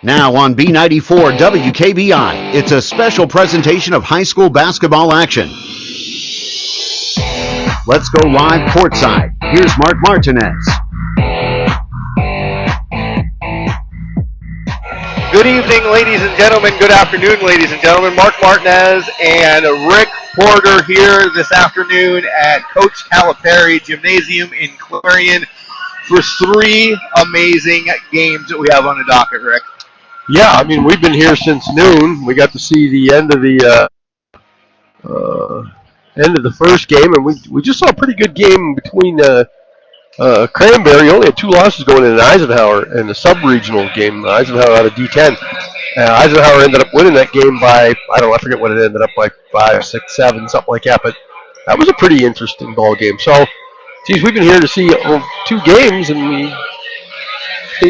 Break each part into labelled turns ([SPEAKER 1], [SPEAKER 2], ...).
[SPEAKER 1] Now on B94 WKBI, it's a special presentation of high school basketball action. Let's go live courtside. Here's Mark Martinez.
[SPEAKER 2] Good evening, ladies and gentlemen. Good afternoon, ladies and gentlemen. Mark Martinez and Rick Porter here this afternoon at Coach Calipari Gymnasium in Clarion for three amazing games that we have on the docket, Rick.
[SPEAKER 3] Yeah, I mean, we've been here since noon. We got to see the end of the first game, and we just saw a pretty good game between Cranberry. Only had 2 losses going in Eisenhower in the sub-regional game. Eisenhower out of D10. Eisenhower ended up winning that game by, I forget what it ended up by, 5, 6, 7, something like that. But that was a pretty interesting ball game. So, geez, we've been here to see 2 games, and we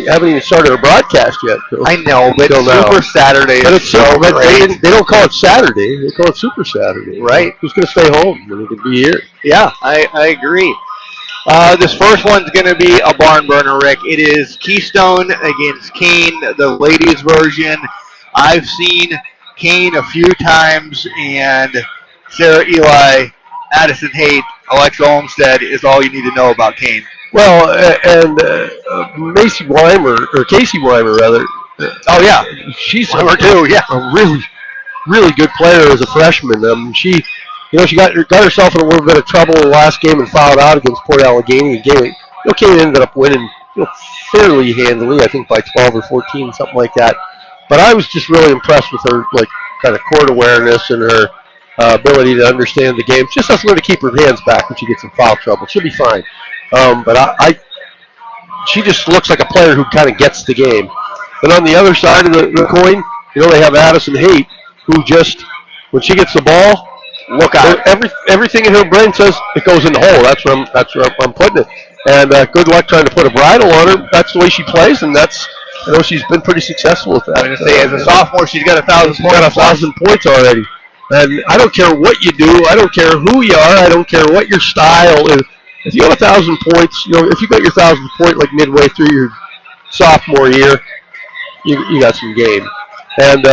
[SPEAKER 3] haven't even started our broadcast yet.
[SPEAKER 2] I know, but Super Saturday
[SPEAKER 3] but
[SPEAKER 2] is so great.
[SPEAKER 3] They don't call it Saturday. They call it Super Saturday.
[SPEAKER 2] Right.
[SPEAKER 3] Who's going to stay home when they can be here?
[SPEAKER 2] Yeah, I agree. This first one's going to be a barn burner, Rick. It is Keystone against Kane, the ladies' version. I've seen Kane a few times, and Sarah Eli, Addison Haight, Alexa Olmstead is all you need to know about Kane.
[SPEAKER 3] Well, and Casey Weimer, rather.
[SPEAKER 2] Oh yeah,
[SPEAKER 3] she's
[SPEAKER 2] a
[SPEAKER 3] really, really good player as a freshman. She got herself in a little bit of trouble in the last game and fouled out against Port Allegheny. Kane ended up winning fairly handily, I think by 12 or 14, something like that. But I was just really impressed with her, kind of court awareness and her ability to understand the game. Just has to learn to keep her hands back when she gets in foul trouble. She'll be fine. But she just looks like a player who kind of gets the game. But on the other side of the coin, they have Addison Haight, who just, when she gets the ball, look out. Everything in her brain says it goes in the hole. That's where I'm putting it. And good luck trying to put a bridle on her. That's the way she plays, and she's been pretty successful with that.
[SPEAKER 2] I'm going to say, as a sophomore, she's got 1,000 points.
[SPEAKER 3] She's got 1,000 points already. And I don't care what you do. I don't care who you are. I don't care what your style is. If you have 1,000 points, if you got your 1,000th point midway through your sophomore year, you got some game. And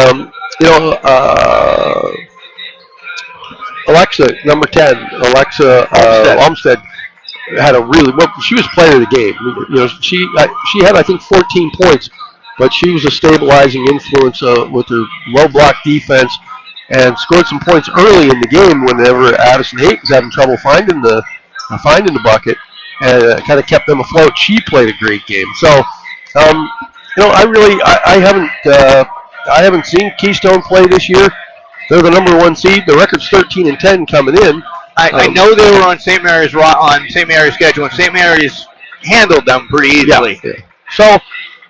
[SPEAKER 3] Alexa, number 10, Olmstead had she was player of the game. She had, I think, 14 points, but she was a stabilizing influence with her low block defense and scored some points early in the game whenever Addison Haight was having trouble finding the bucket, and kind of kept them afloat. She played a great game. So, I haven't seen Keystone play this year. They're the number 1 seed. The record's 13-10 coming in.
[SPEAKER 2] I know they were on St. Mary's schedule, and St. Mary's handled them pretty easily.
[SPEAKER 3] Yeah. So,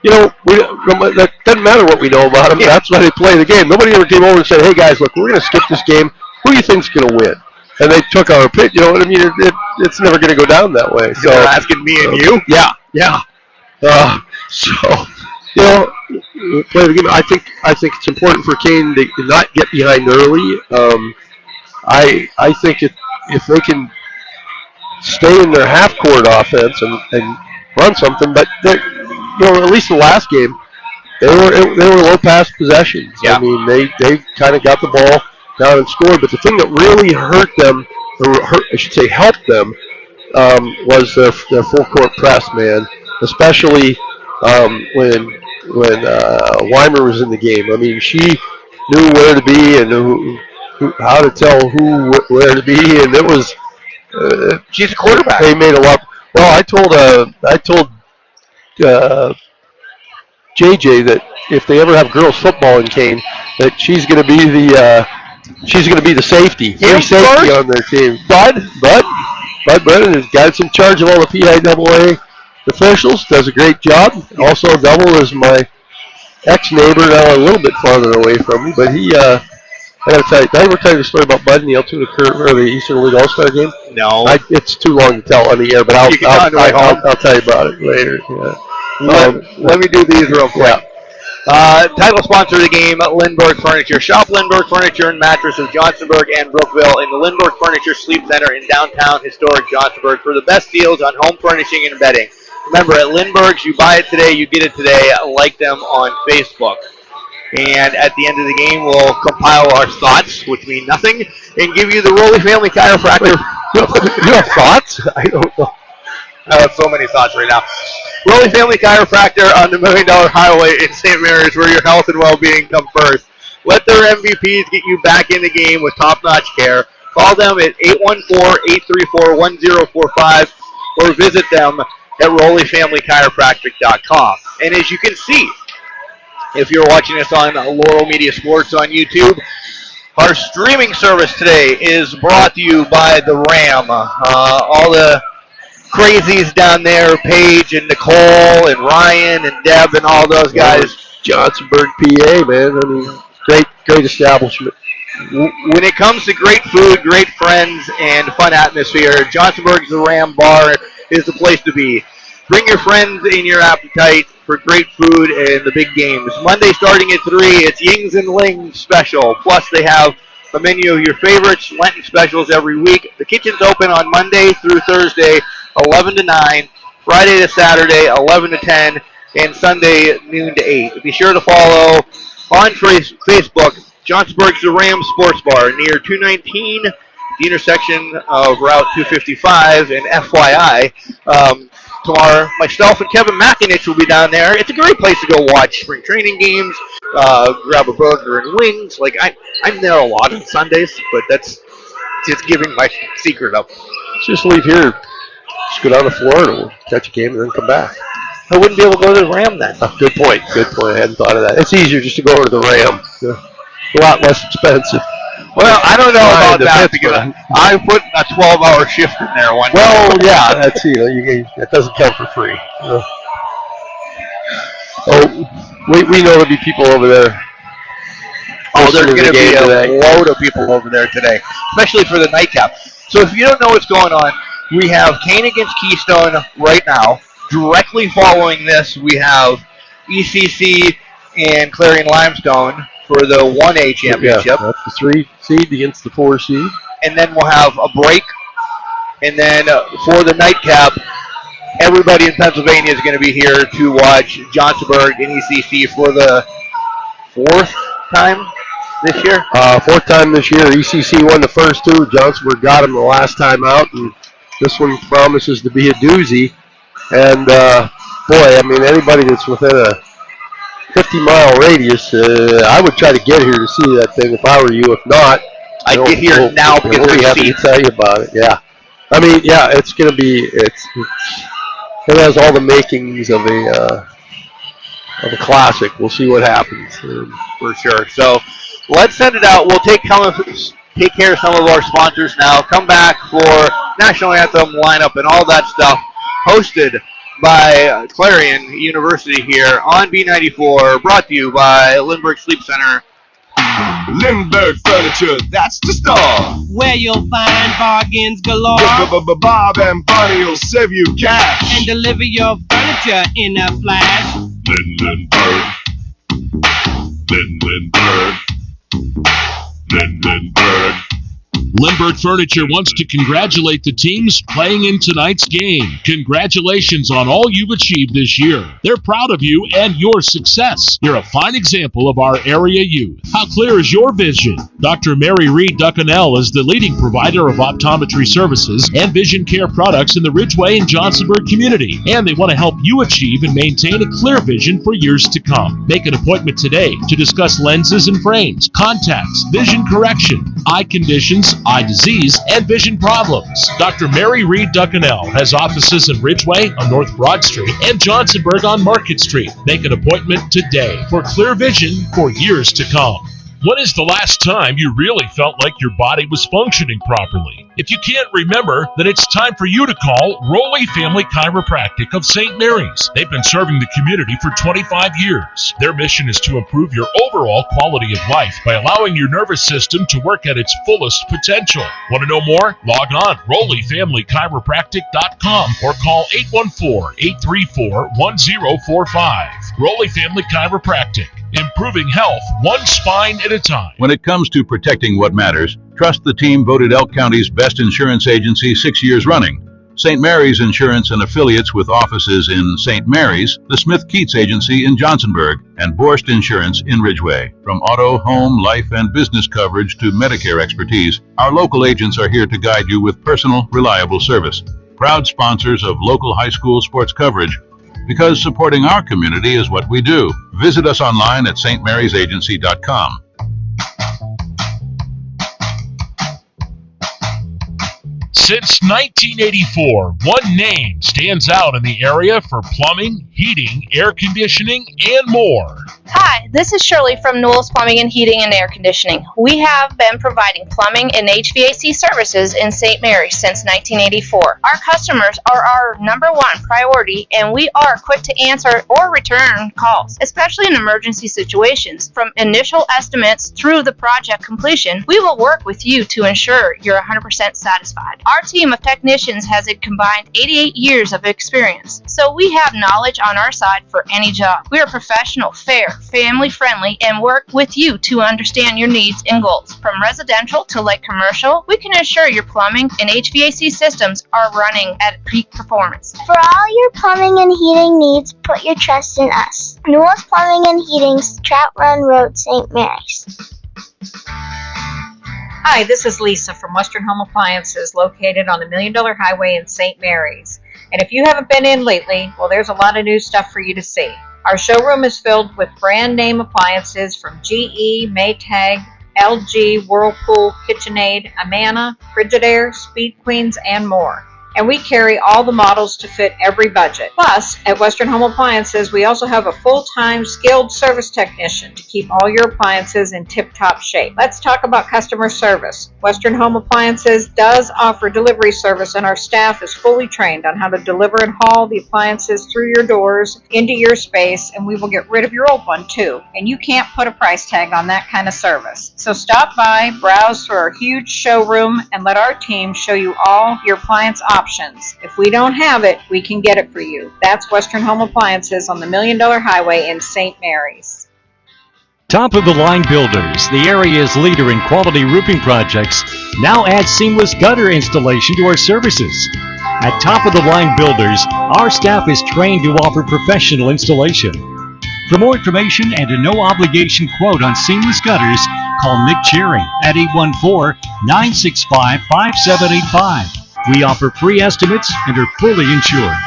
[SPEAKER 3] that doesn't matter what we know about them. Yeah. That's why they play the game. Nobody ever came over and said, "Hey guys, look, we're going to skip this game. Who do you think's going to win?" And they took our pick. You know what I mean? It's never going to go down that way. So
[SPEAKER 2] they're asking me and you?
[SPEAKER 3] Yeah. Play the game. I think it's important for Kane to not get behind early. I think if they can stay in their half-court offense and run something, but at least the last game they were low-pass possessions.
[SPEAKER 2] Yeah.
[SPEAKER 3] I mean, they kind of got the ball down and scored. But the thing that really hurt them, helped them, was their full-court press, man. Especially when Weimer was in the game. I mean, she knew where to be and how to tell who where to be, and it was.
[SPEAKER 2] She's a quarterback.
[SPEAKER 3] They made a lot. Well, I told JJ that if they ever have girls football in Kane, that she's going to be the safety, free safety on their team. Bud Brennan is guys in charge of all the PIAA officials, does a great job. Also, Double is my ex-neighbor, now a little bit farther away from me, but he. I got to tell you, did I ever tell you the story about Bud in the Altoona or the Eastern League All-Star game?
[SPEAKER 2] No.
[SPEAKER 3] It's too long to tell on the air, but I'll tell you about it later. Yeah.
[SPEAKER 2] Let me do these real quick. Title sponsor of the game, Lindbergh Furniture. Shop Lindbergh Furniture and Mattress of Johnsonburg and Brookville in the Lindbergh Furniture Sleep Center in downtown historic Johnsonburg for the best deals on home furnishing and bedding. Remember, at Lindbergh's, you buy it today, you get it today. Like them on Facebook. And at the end of the game, we'll compile our thoughts, which mean nothing, and give you the Roley Family Chiropractor.
[SPEAKER 3] You have thoughts? I don't know.
[SPEAKER 2] I have so many thoughts right now. Roley Family Chiropractor on the $1 Million Highway in St. Mary's, where your health and well-being come first. Let their MVPs get you back in the game with top-notch care. Call them at 814-834-1045 or visit them at RoleyFamilyChiropractic.com. And as you can see, if you're watching us on Laurel Media Sports on YouTube, our streaming service today is brought to you by the Ram. All the crazies down there, Paige and Nicole and Ryan and Deb and all those guys.
[SPEAKER 3] Johnsonburg, PA, man. I mean, great establishment.
[SPEAKER 2] When it comes to great food, great friends, and fun atmosphere, Johnsonburg's The Ram Bar is the place to be. Bring your friends and your appetite for great food and the big games. Monday starting at 3, it's Yings and Lings special. Plus, they have a menu of your favorites, Lenten specials every week. The kitchen's open on Monday through Thursday, 11 to 9, Friday to Saturday, 11 to 10, and Sunday, noon to 8. Be sure to follow on Facebook, Johnsonburg's The Ram Sports Bar near 219, the intersection of Route 255, and FYI, tomorrow, myself and Kevin McInich will be down there. It's a great place to go watch spring training games, grab a burger and wings. Like, I'm there a lot on Sundays, but that's just giving my secret up.
[SPEAKER 3] Just leave here. Just go down to Florida, we'll catch a game, and then come back.
[SPEAKER 2] I wouldn't be able to go to the Ram then.
[SPEAKER 3] Good point. I hadn't thought of that. It's easier just to go to the Ram. A lot less expensive.
[SPEAKER 2] Well, I don't know about that because I put a 12-hour shift in there one day.
[SPEAKER 3] Well, yeah, that's that doesn't come for free. We know there'll be people over there.
[SPEAKER 2] Oh, there's going to be a load of people over there today, especially for the nightcap. So if you don't know what's going on, we have Kane against Keystone right now. Directly following this, we have ECC and Clarion Limestone for the 1A championship.
[SPEAKER 3] Yeah, that's the 3 seed against the 4 seed.
[SPEAKER 2] And then we'll have a break. And then for the nightcap, everybody in Pennsylvania is going to be here to watch Johnsonburg and ECC for the 4th time this year.
[SPEAKER 3] 4th time this year. ECC won the first 2. Johnsonburg got them the last time out. And this one promises to be a doozy. And, boy, I mean, anybody that's within a 50-mile radius, I would try to get here to see that thing if I were you. If not,
[SPEAKER 2] I'd get here now because
[SPEAKER 3] we'll be happy to tell you about it. Yeah, I mean, yeah, it's going to be. It has all the makings of a classic. We'll see what happens
[SPEAKER 2] for sure. So let's send it out. We'll take care of some of our sponsors now. Come back for national anthem lineup and all that stuff. Hosted by Clarion University here on B94, brought to you by Lindbergh Sleep Center.
[SPEAKER 4] Lindbergh Furniture, that's the store.
[SPEAKER 5] Where you'll find bargains galore.
[SPEAKER 4] Bob and Bonnie will save you cash.
[SPEAKER 5] And deliver your furniture in a flash.
[SPEAKER 4] Lindbergh.
[SPEAKER 6] Lindbergh Furniture wants to congratulate the teams playing in tonight's game. Congratulations on all you've achieved this year. They're proud of you and your success. You're a fine example of our area youth. How clear is your vision? Dr. Mary Reed Duckinell is the leading provider of optometry services and vision care products in the Ridgeway and Johnsonburg community, and they want to help you achieve and maintain a clear vision for years to come. Make an appointment today to discuss lenses and frames, contacts, vision correction, eye conditions, eye disease, and vision problems. Dr. Mary Reed Duckinell has offices in Ridgeway on North Broad Street and Johnsonburg on Market Street. Make an appointment today for clear vision for years to come. When is the last time you really felt like your body was functioning properly? If you can't remember, then it's time for you to call Roley Family Chiropractic of St. Mary's. They've been serving the community for 25 years. Their mission is to improve your overall quality of life by allowing your nervous system to work at its fullest potential. Want to know more? Log on RoleyFamilyChiropractic.com or call 814-834-1045. Roley Family Chiropractic. Improving health one spine at a time.
[SPEAKER 7] When it comes to protecting what matters, trust the team voted Elk County's best insurance agency 6 years running. St. Mary's Insurance and Affiliates with offices in St. Mary's, the Smith Keats Agency in Johnsonburg, and Borst Insurance in Ridgeway. From auto, home, life, and business coverage to Medicare expertise, our local agents are here to guide you with personal, reliable service. Proud sponsors of local high school sports coverage, because supporting our community is what we do. Visit us online at stmariesagency.com.
[SPEAKER 6] Since 1984, one name stands out in the area for plumbing, heating, air conditioning, and more.
[SPEAKER 8] Hi, this is Shirley from Newell's Plumbing and Heating and Air Conditioning. We have been providing plumbing and HVAC services in St. Mary's since 1984. Our customers are our number one priority, and we are quick to answer or return calls, especially in emergency situations. From initial estimates through the project completion, we will work with you to ensure you're 100% satisfied. Our team of technicians has a combined 88 years of experience, so we have knowledge on our side for any job. We are professional, fair, family-friendly, and work with you to understand your needs and goals. From residential to light commercial, we can ensure your plumbing and HVAC systems are running at peak performance.
[SPEAKER 9] For all your plumbing and heating needs, put your trust in us. Newell's Plumbing and Heating, Trout Run Road, St. Mary's.
[SPEAKER 10] Hi, this is Lisa from Western Home Appliances, located on the $1 Million Highway in St. Mary's. And if you haven't been in lately, well, there's a lot of new stuff for you to see. Our showroom is filled with brand name appliances from GE, Maytag, LG, Whirlpool, KitchenAid, Amana, Frigidaire, Speed Queens, and more. And we carry all the models to fit every budget. Plus, at Western Home Appliances, we also have a full-time skilled service technician to keep all your appliances in tip-top shape. Let's talk about customer service. Western Home Appliances does offer delivery service, and our staff is fully trained on how to deliver and haul the appliances through your doors into your space, and we will get rid of your old one too. And you can't put a price tag on that kind of service. So stop by, browse through our huge showroom, and let our team show you all your appliance options. If we don't have it, we can get it for you. That's Western Home Appliances on the $1 Million Highway in St. Mary's.
[SPEAKER 11] Top of the Line Builders, the area's leader in quality roofing projects, now adds seamless gutter installation to our services. At Top of the Line Builders, our staff is trained to offer professional installation. For more information and a no-obligation quote on seamless gutters, call Nick Cheering at 814-965-5785. We offer free estimates and are fully insured.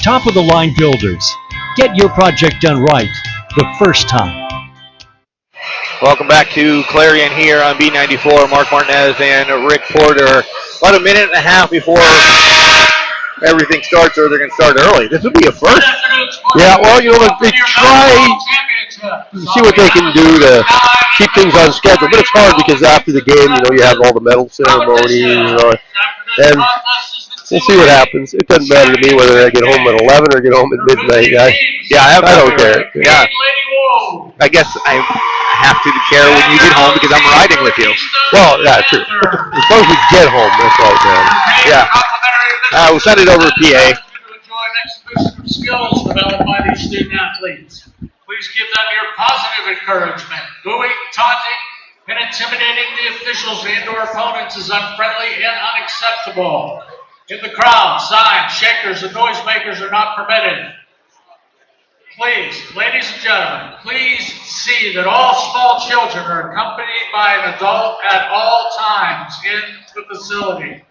[SPEAKER 11] Top of the Line Builders. Get your project done right the first time.
[SPEAKER 2] Welcome back to Clarion here on B94. Mark Martinez and Rick Porter. About a minute and a half before everything starts, or they're going to start early. This would be a first.
[SPEAKER 3] Yeah, well, they try to see what they can do to keep things on schedule, but it's hard because after the game, you have all the medal ceremonies, and we'll see what happens. It doesn't matter to me whether I get home at 11 or get home at midnight. I don't care.
[SPEAKER 2] Yeah. I guess I have to care when you get home because I'm riding with you.
[SPEAKER 3] Well, yeah, true. As long as we get home, that's all that matters.
[SPEAKER 2] Yeah. We'll send it over to PA.
[SPEAKER 12] Skills developed by these student athletes. Please give them your positive encouragement. Booing, taunting, and intimidating the officials and or opponents is unfriendly and unacceptable. In the crowd, signs, shakers, and noisemakers are not permitted. Please, ladies and gentlemen, please see that all small children are accompanied by an adult at all times in the facility.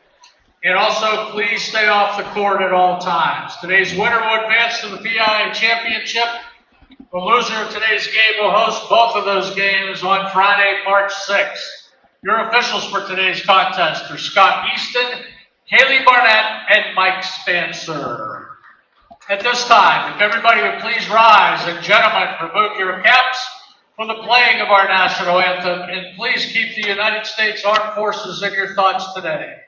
[SPEAKER 12] And also, please stay off the court at all times. Today's winner will advance to the PIA Championship. The loser of today's game will host both of those games on Friday, March 6th. Your officials for today's contest are Scott Easton, Haley Barnett, and Mike Spencer. At this time, if everybody would please rise, and gentlemen, remove your caps for the playing of our national anthem, and please keep the United States Armed Forces in your thoughts today.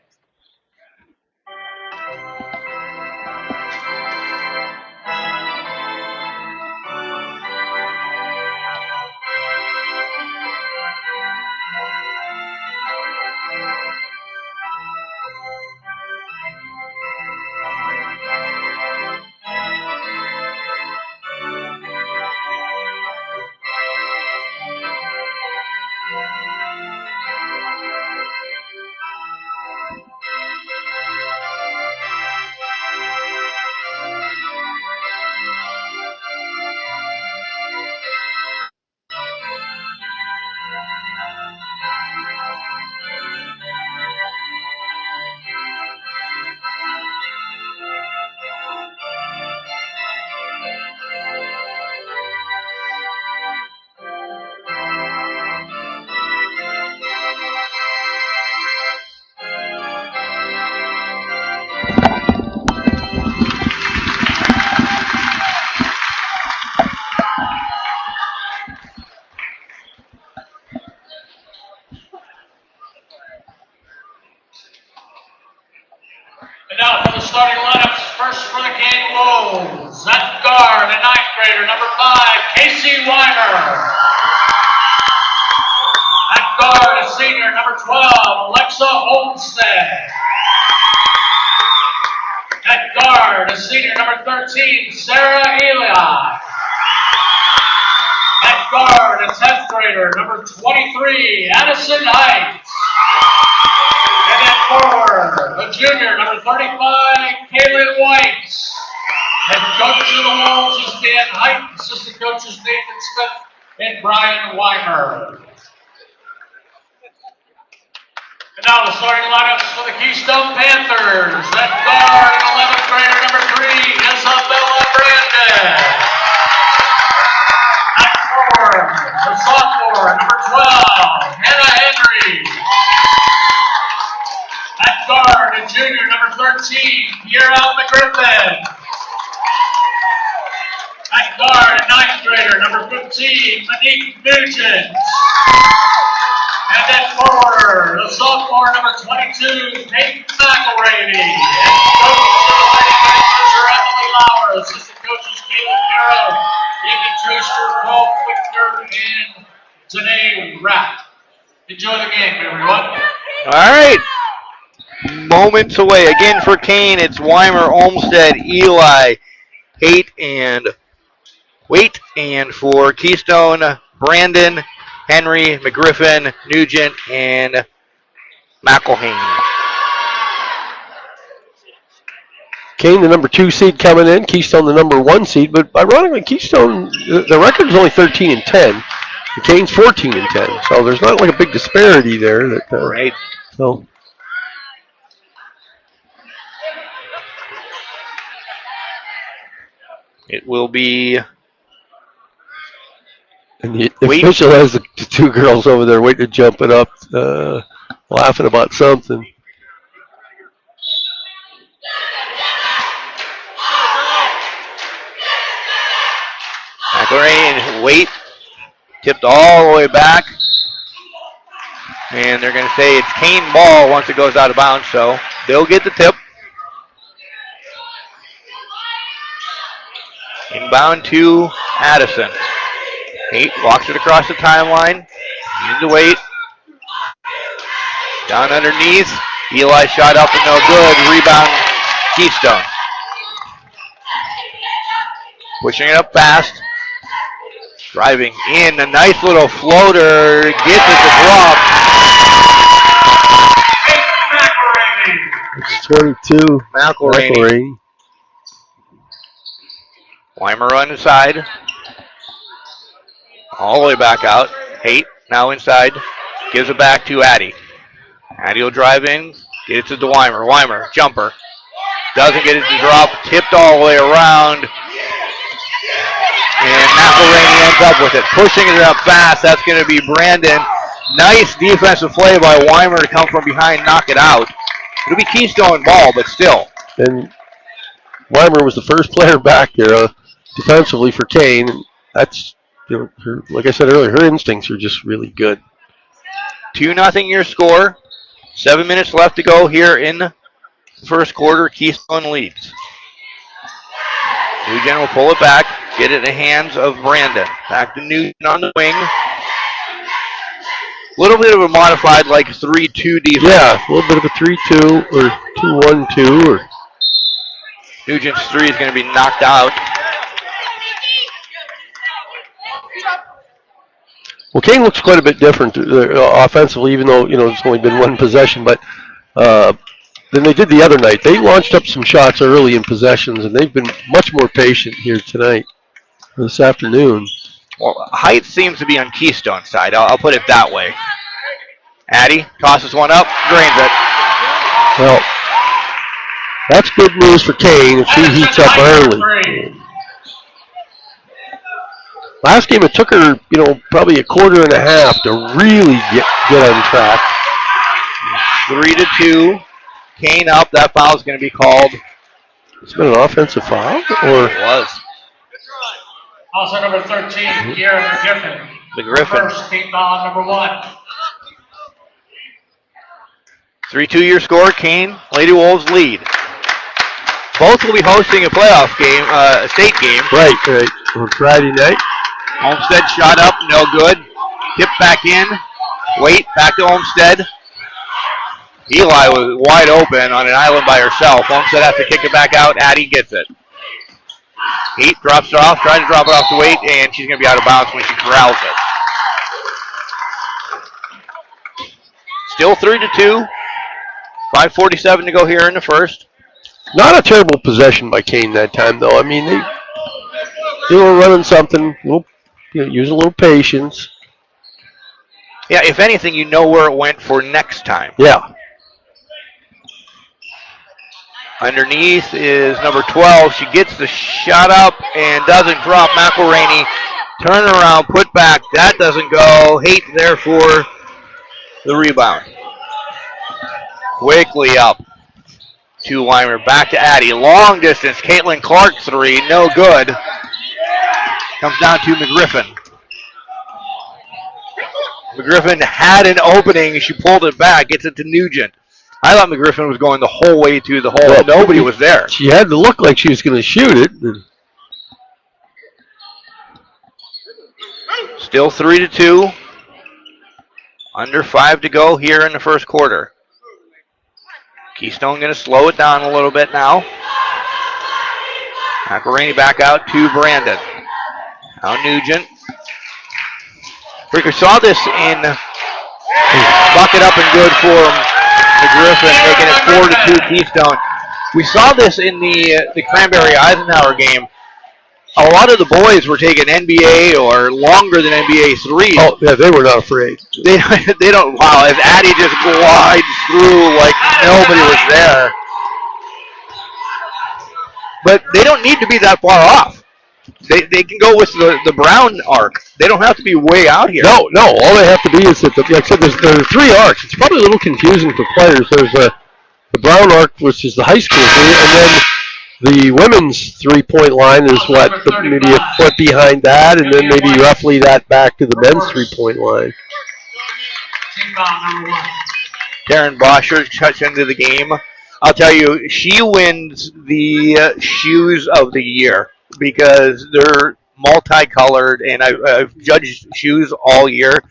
[SPEAKER 12] first for the Kane Wolves. At guard, a 9th grader, number 5, Casey Weimer. At guard, a senior, number 12, Alexa Olmstead. At guard, a senior, number 13, Sarah Eli. At guard, a 10th grader, number 23, Addison Heights. And at forward, a junior, number 35, Kaylin White. Head coach of the Wolves is Dan Height, assistant coaches Nathan Smith and Brian Weimer. And now the starting lineups for the Keystone Panthers. At guard, an 11th grader, number 3, Isabella Brandon. At forward, the sophomore, number 12, Hannah Henry. At guard, a junior, number 13, Kiera McGriffin. At guard, a 9th grader, number 15, Monique Nugent. And then forward, the sophomore, number 22, Peyton McElravy. And coaches of the Lady Panthers are Emily Lauer, assistant coaches Caleb Carroll, Amy Truster, Paul Flicker, and Janae Rapp. Enjoy the game, everyone.
[SPEAKER 2] All right. Moments away. Again for Kane, it's Weimer, Olmstead, Eli, Haight, and Waite. And for Keystone, Brandon, Henry, McGriffin, Nugent, and McElhaney.
[SPEAKER 3] Kane, the number 2 seed coming in. Keystone, the number 1 seed. But ironically, Keystone, the record is only 13-10. And Kane's 14-10. So there's not like a big disparity there. That,
[SPEAKER 2] right.
[SPEAKER 3] So.
[SPEAKER 2] It will be.
[SPEAKER 3] And the official has the 2 girls over there waiting to jump it up, laughing about something.
[SPEAKER 2] McElravy and Waite tipped all the way back. And they're going to say it's Kane ball once it goes out of bounds, so they'll get the tip. Inbound to Addison. Haight walks it across the timeline. Into Waite. Down underneath. Eli shot up and no good. Rebound Keystone. Pushing it up fast. Driving in. A nice little floater. Gets it to drop.
[SPEAKER 3] It's 22.
[SPEAKER 2] McElravy. Weimer on the side. All the way back out. Haight now inside. Gives it back to Addy. Addy will drive in. Get it to Weimer. Weimer, jumper. Doesn't get it to drop. Tipped all the way around. And McElravy ends up with it. Pushing it up fast. That's going to be Brandon. Nice defensive play by Weimer to come from behind, knock it out. It'll be Keystone ball, but still.
[SPEAKER 3] And Weimer was the first player back there defensively for Kane. That's, her, like I said earlier, her instincts are just really good.
[SPEAKER 2] 2-0 your score. 7 minutes left to go here in the first quarter. Keystone leads. Nugent will pull it back, get it in the hands of Brandon. Back to Nugent on the wing. A little bit of a modified, like 3-2 defense.
[SPEAKER 3] Yeah, a little bit of a 3-2 or 2-1-2. Or
[SPEAKER 2] Nugent's 3 is going to be knocked out.
[SPEAKER 3] Well, Kane looks quite a bit different offensively, even though it's only been one possession. But than they did the other night. They launched up some shots early in possessions, and they've been much more patient here tonight, this afternoon.
[SPEAKER 2] Well, height seems to be on Keystone's side. I'll put it that way. Addy tosses one up, drains it.
[SPEAKER 3] Well, that's good news for Kane if she heats up early. Last game, it took her, probably a quarter and a half to really get on track.
[SPEAKER 2] 3-2. Kane up. That foul is going to be called.
[SPEAKER 3] It's been an offensive foul, or
[SPEAKER 2] it was.
[SPEAKER 12] Also number 13, Kiera McGriffin.
[SPEAKER 2] McGriffin.
[SPEAKER 12] First team foul number 1.
[SPEAKER 2] 3-2 your score. Kane, Lady Wolves lead. Both will be hosting a playoff game, a state game.
[SPEAKER 3] Right. On Friday night.
[SPEAKER 2] Olmsted shot up, no good. Tip back in. Wait, back to Olmsted. Eli was wide open on an island by herself. Olmsted has to kick it back out. Addie gets it. Heat drops it off, trying to drop it off to Wait, and she's going to be out of bounds when she corrals it. Still 3-2. 5:47 to go here in the first.
[SPEAKER 3] Not a terrible possession by Kane that time, though. I mean, they were running something, use a little patience.
[SPEAKER 2] Yeah, if anything, you know where it went for next time.
[SPEAKER 3] Yeah.
[SPEAKER 2] Underneath is number 12. She gets the shot up and doesn't drop. McElraney, turn around, put back. That doesn't go. Haight there for the rebound. Quickly up to Weimer. Back to Addie. Long distance. Caitlin Clark three. No good. Comes down to McGriffin. McGriffin had an opening. She pulled it back. Gets it to Nugent. I thought McGriffin was going the whole way to the hole. Well, nobody was there.
[SPEAKER 3] She had to look like she was going to shoot it.
[SPEAKER 2] Still 3-2. Under 5 to go here in the first quarter. Keystone going to slow it down a little bit now. McElraney back out to Brandon. Now Nugent. We saw this in bucket up and good for McGriffin, making it 4-2 Keystone. We saw this in the Cranberry-Eisenhower game. A lot of the boys were taking NBA or longer than NBA threes.
[SPEAKER 3] Oh, yeah, they were not afraid.
[SPEAKER 2] They don't, wow, as Addie just glides through like nobody was there. But they don't need to be that far off. They can go with the Brown arc. They don't have to be way out here.
[SPEAKER 3] No, all they have to be is that, like I said, there are 3 arcs. It's probably a little confusing for players. There's the Brown arc, which is the high school three, and then the women's 3-point line is maybe a foot behind that, and then maybe roughly that back to the men's 3-point line.
[SPEAKER 2] Taryn Boschert cuts into the game. I'll tell you, she wins the shoes of the year because they're multicolored, and I've judged shoes all year.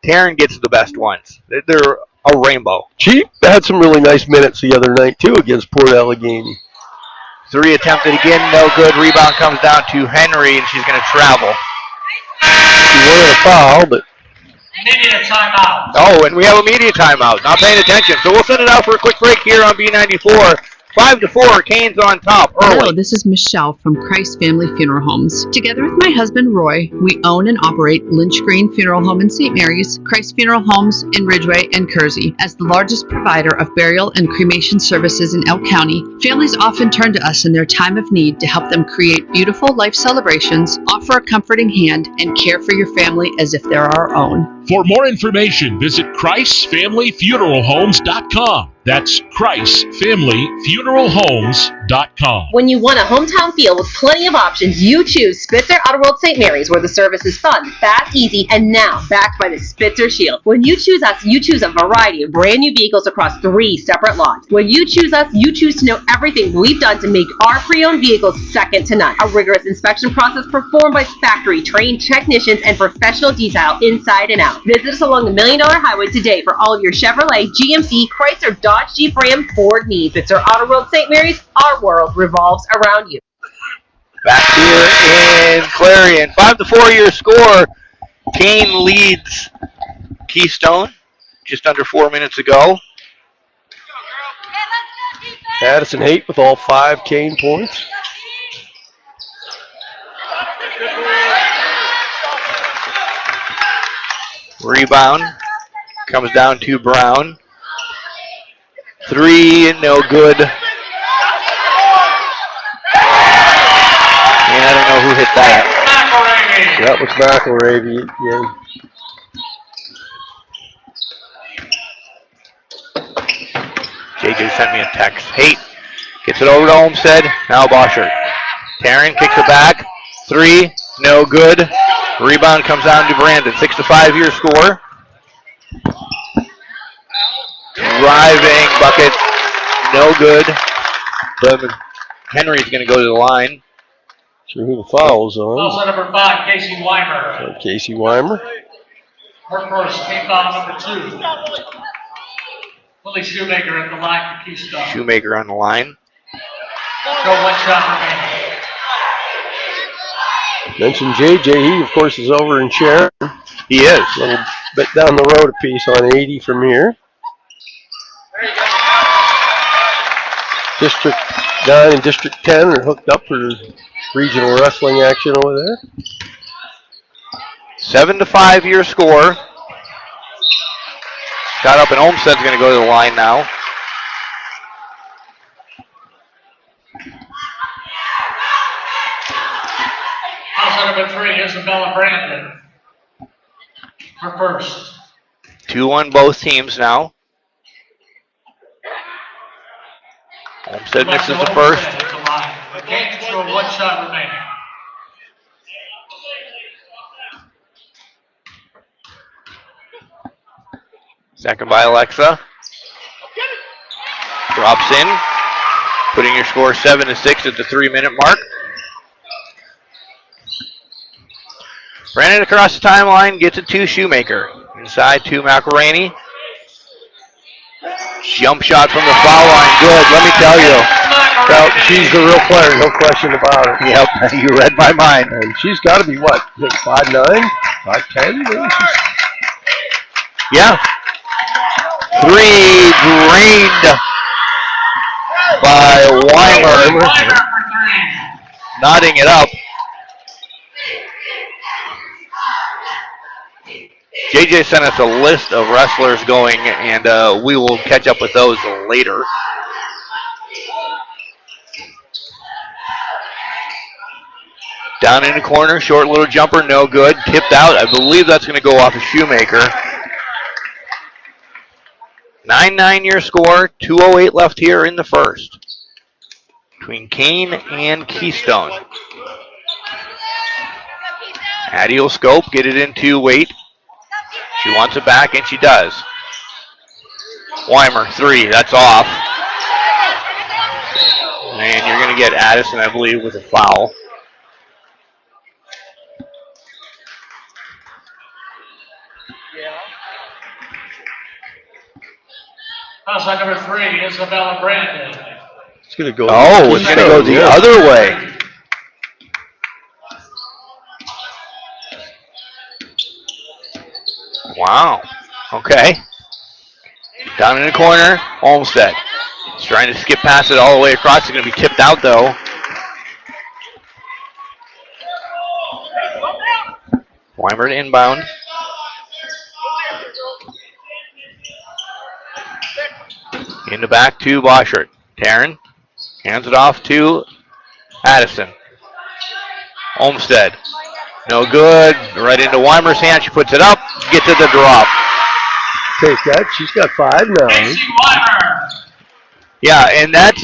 [SPEAKER 2] Taryn gets the best ones. They're a rainbow.
[SPEAKER 3] She had some really nice minutes the other night, too, against Port Allegheny.
[SPEAKER 2] 3 attempted again, no good. Rebound comes down to Henry, and she's going to travel.
[SPEAKER 3] She wanted a foul, but...
[SPEAKER 12] Immediate timeout.
[SPEAKER 2] Oh, and we have a media timeout. Not paying attention. So we'll send it out for a quick break here on B94. 5-4, Kane's on top early.
[SPEAKER 13] Hello, this is Michelle from Christ Family Funeral Homes. Together with my husband Roy, we own and operate Lynch Green Funeral Home in St. Mary's, Christ Funeral Homes in Ridgeway and Kersey. As the largest provider of burial and cremation services in Elk County, families often turn to us in their time of need to help them create beautiful life celebrations, offer a comforting hand, and care for your family as if they're our own.
[SPEAKER 6] For more information, visit ChristFamilyFuneralHomes.com. That's ChristFamilyFuneralHomes.com.
[SPEAKER 14] When you want a hometown feel with plenty of options, you choose Spitzer Auto World St. Mary's, where the service is fun, fast, easy, and now backed by the Spitzer Shield. When you choose us, you choose a variety of brand new vehicles across 3 separate lots. When you choose us, you choose to know everything we've done to make our pre-owned vehicles second to none. A rigorous inspection process performed by factory-trained technicians and professional detail inside and out. Visit us along the $1 Million Highway today for all of your Chevrolet, GMC, Chrysler, Dodge, Jeep, Ram, Ford needs. It's our Auto World St. Mary's. Our world revolves around you.
[SPEAKER 2] Back here in Clarion. 5-4 your score. Kane leads Keystone just under 4 minutes ago.
[SPEAKER 3] Addison Haight with all 5 Kane points.
[SPEAKER 2] Rebound comes down to Brown. 3, no good. And I don't know who hit that.
[SPEAKER 3] That was McElravy. Yeah.
[SPEAKER 2] JJ sent me a text. Haight gets it over to Olmsted. Now Boschert. Taryn kicks it back. 3, no good. Rebound comes down to Brandon. 6-5 your score. Driving bucket, no good. Henry's going to go to the line.
[SPEAKER 3] Sure who the foul's on.
[SPEAKER 12] Foul's on number 5, Casey Weimer.
[SPEAKER 3] So Casey Weimer.
[SPEAKER 12] Her first, team foul number 2. Willie Shoemaker at the line for Keystone.
[SPEAKER 2] Shoemaker on the line.
[SPEAKER 12] Go 1 shot remaining.
[SPEAKER 3] Mentioned JJ, he of course is over in Sharon.
[SPEAKER 2] He is.
[SPEAKER 3] A little bit down the road a piece on 80 from here. District 9 and District 10 are hooked up for regional wrestling action over there.
[SPEAKER 2] 7-5 your score. Got up and Olmsted's going to go to the line now.
[SPEAKER 12] Foul number 3, Isabella Brandon. Her first.
[SPEAKER 2] 2 on both teams now. Olmsted misses the first.
[SPEAKER 12] The Kane control 1 shot remaining.
[SPEAKER 2] Second by Alexa. Drops in. Putting your score 7-6 at the 3-minute mark. Brandon across the timeline gets it to Shoemaker. Inside to McElraney. Jump shot from the foul line. Good, let me tell you.
[SPEAKER 3] Well, she's the real player, no question about it.
[SPEAKER 2] Yep, you read my mind.
[SPEAKER 3] And she's got to be what? 5'9", 5'10"? Maybe she's...
[SPEAKER 2] Yeah. 3 drained by Weimer. Nodding it up. JJ sent us a list of wrestlers going, and we will catch up with those later. Down in the corner, short little jumper, no good. Tipped out. I believe that's going to go off of Shoemaker. 9-9 your score. 2:08 left here in the first. Between Kane and Keystone. Addie will scope, get it into Waite. She wants it back, and she does. Weimer, 3, that's off. And you're going to get Addison, I believe, with a foul.
[SPEAKER 12] Foul shot number 3, Isabella Brandon.
[SPEAKER 3] It's going to go.
[SPEAKER 2] Oh, it's going to go the other way. Wow. Okay. Down in the corner, Olmsted. He's trying to skip past it all the way across. It's going to be tipped out, though. Weimer to inbound. In the back to Boschert. Taryn hands it off to Addison. Olmsted. No good. Right into Weimer's hand. She puts it up. Get to the drop.
[SPEAKER 3] Take that. She's got 5-9.
[SPEAKER 2] Yeah, and that's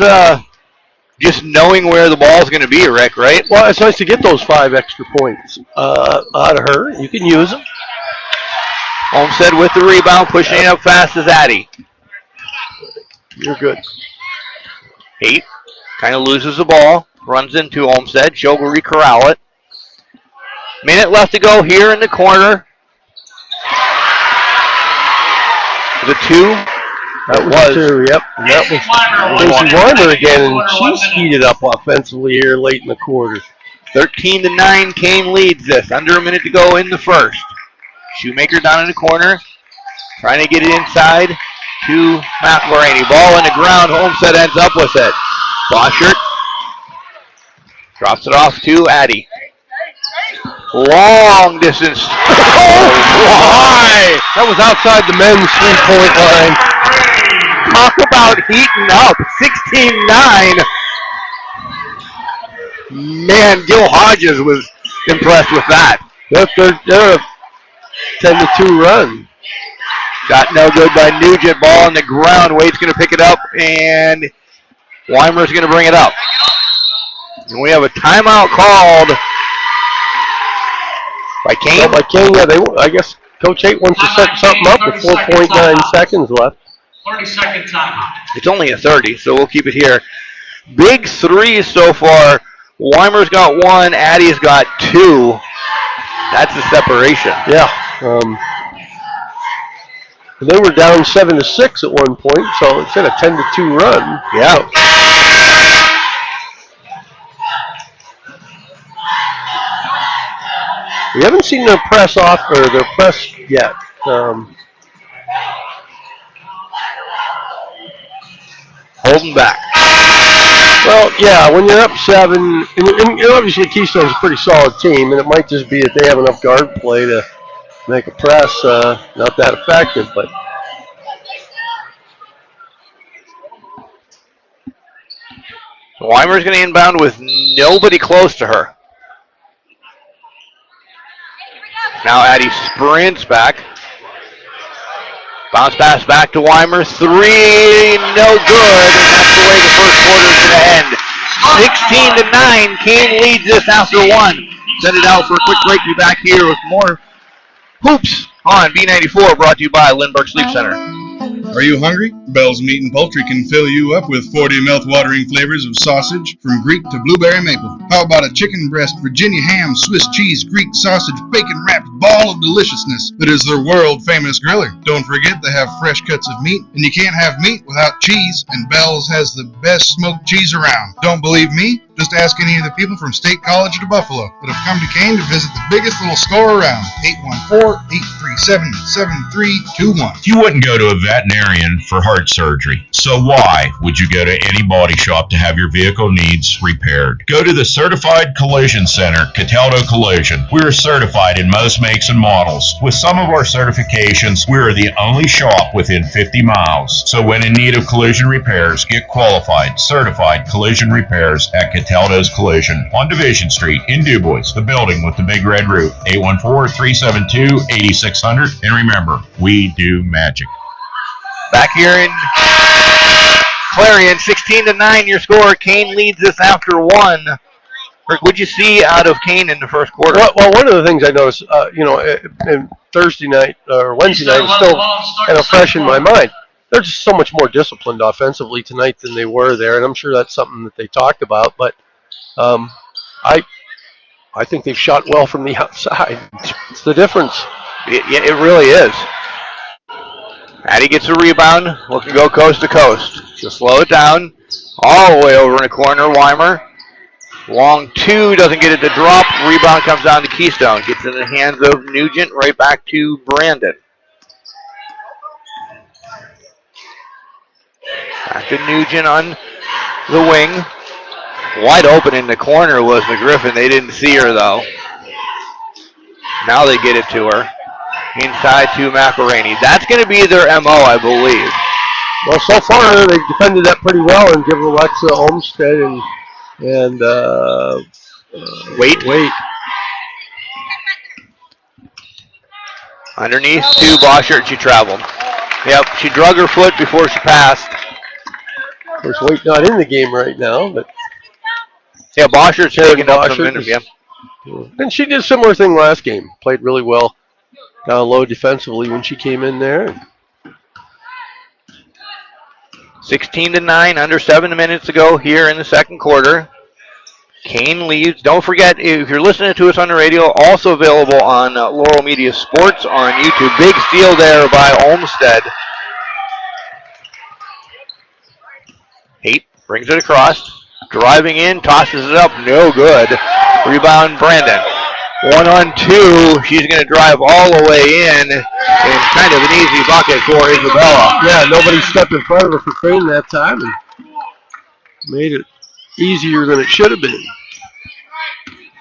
[SPEAKER 2] just knowing where the ball's going to be, Rick, right?
[SPEAKER 3] Well, it's nice to get those 5 extra points out of her. You can use them.
[SPEAKER 2] Olmsted with the rebound, pushing it up fast as Addie.
[SPEAKER 3] You're good.
[SPEAKER 2] 8 kind of loses the ball. Runs into Olmsted. She'll corral it. Minute left to go here in the corner. The 2.
[SPEAKER 3] That was 2, yep. And that was Casey Weimer again, and she's heated up offensively here late in the quarter.
[SPEAKER 2] 13-9, Kane leads this. Under a minute to go in the first. Shoemaker down in the corner. Trying to get it inside to McElraney. Ball in the ground. Olmsted ends up with it. Boschert drops it off to Addie. Long distance. Oh, my!
[SPEAKER 3] That was outside the men's 3-point line.
[SPEAKER 2] Talk about heating up. 16-9. Man, Gil Hodges was impressed with that.
[SPEAKER 3] They're a 10-2 run.
[SPEAKER 2] Shot no good by Nugent. Ball on the ground. Wade's going to pick it up, and Weimer's going to bring it up. And we have a timeout called by Kane.
[SPEAKER 3] Well, by Kane, yeah. I guess Coach 8 wants to set something up with 4.9 seconds left.
[SPEAKER 12] 30-second timeout.
[SPEAKER 2] It's only a 30, so we'll keep it here. Big threes so far. Weimer's got one. Addie's got two. That's the separation.
[SPEAKER 3] Yeah. They were down 7-6 at one point, so it's at a 10-2 run.
[SPEAKER 2] Yeah.
[SPEAKER 3] So, we haven't seen their press yet.
[SPEAKER 2] Holding back.
[SPEAKER 3] Well, yeah, when you're up 7, and obviously Keystone's a pretty solid team, and it might just be that they have enough guard play to make a press not that effective, but
[SPEAKER 2] Weimer's going to inbound with nobody close to her. Now Addie sprints back. Bounce pass back to Weimer. 3, no good. And that's the way the first quarter is going to end. 16-9. Kane leads this after 1. Send it out for a quick break. Be back here with more hoops on B94, brought to you by Lindbergh Sleep Center.
[SPEAKER 15] Are you hungry? Bell's Meat and Poultry can fill you up with 40 mouth-watering flavors of sausage, from Greek to blueberry maple. How about a chicken breast, Virginia ham, Swiss cheese, Greek sausage, bacon-wrapped ball of deliciousness that is their world-famous griller? Don't forget they have fresh cuts of meat, and you can't have meat without cheese, and Bell's has the best smoked cheese around. Don't believe me? Just ask any of the people from State College to Buffalo that have come to Kane to visit the biggest little store around. 814-837-7321.
[SPEAKER 16] You wouldn't go to a veterinarian for heart surgery, so why would you go to any body shop to have your vehicle needs repaired? Go to the Certified Collision Center, Cataldo Collision. We are certified in most makes and models. With some of our certifications, we are the only shop within 50 miles. So when in need of collision repairs, get qualified, certified collision repairs at Cataldo's Collision on Division Street in DuBois, the building with the big red roof. 814-372-8600. And remember, we do magic.
[SPEAKER 2] Back here in Clarion, 16-9 your score. Kane leads this after 1. Rick, what'd you see out of Kane in the first quarter?
[SPEAKER 3] Well, one of the things I noticed, in Thursday night or Wednesday night, was still kind of fresh in my mind. They're just so much more disciplined offensively tonight than they were there, and I'm sure that's something that they talked about. But I think they've shot well from the outside. It's the difference.
[SPEAKER 2] It really is. Addie gets a rebound, looking to go coast to coast. She'll slow it down, all the way over in the corner. Weimer, long 2, doesn't get it to drop. Rebound comes down to Keystone. Gets in the hands of Nugent, right back to Brandon. Back to Nugent on the wing. Wide open in the corner was McGriffin. They didn't see her, though. Now they get it to her. Inside to McElraney. That's going to be their MO, I believe.
[SPEAKER 3] Well, so far they've defended that pretty well and given Alexa Olmstead and
[SPEAKER 2] Wait. Underneath to Boschert, she traveled. Yep, she drug her foot before she passed.
[SPEAKER 3] Of course, Waite not in the game right now, but
[SPEAKER 2] yeah, Boschert's taking up some minutes. Yeah.
[SPEAKER 3] And she did a similar thing last game. Played really well down low defensively when she came in there.
[SPEAKER 2] 16-9, under 7 minutes to go here in the second quarter. Kane leads. Don't forget, if you're listening to us on the radio, also available on Laurel Media Sports on YouTube. Big steal there by Olmstead. 8 brings it across. Driving in, tosses it up, no good. Rebound, Brandon. 1-on-2. She's going to drive all the way in, and kind of an easy bucket for Isabella.
[SPEAKER 3] Yeah, nobody stepped in front of her for Kane that time and made it easier than it should have been.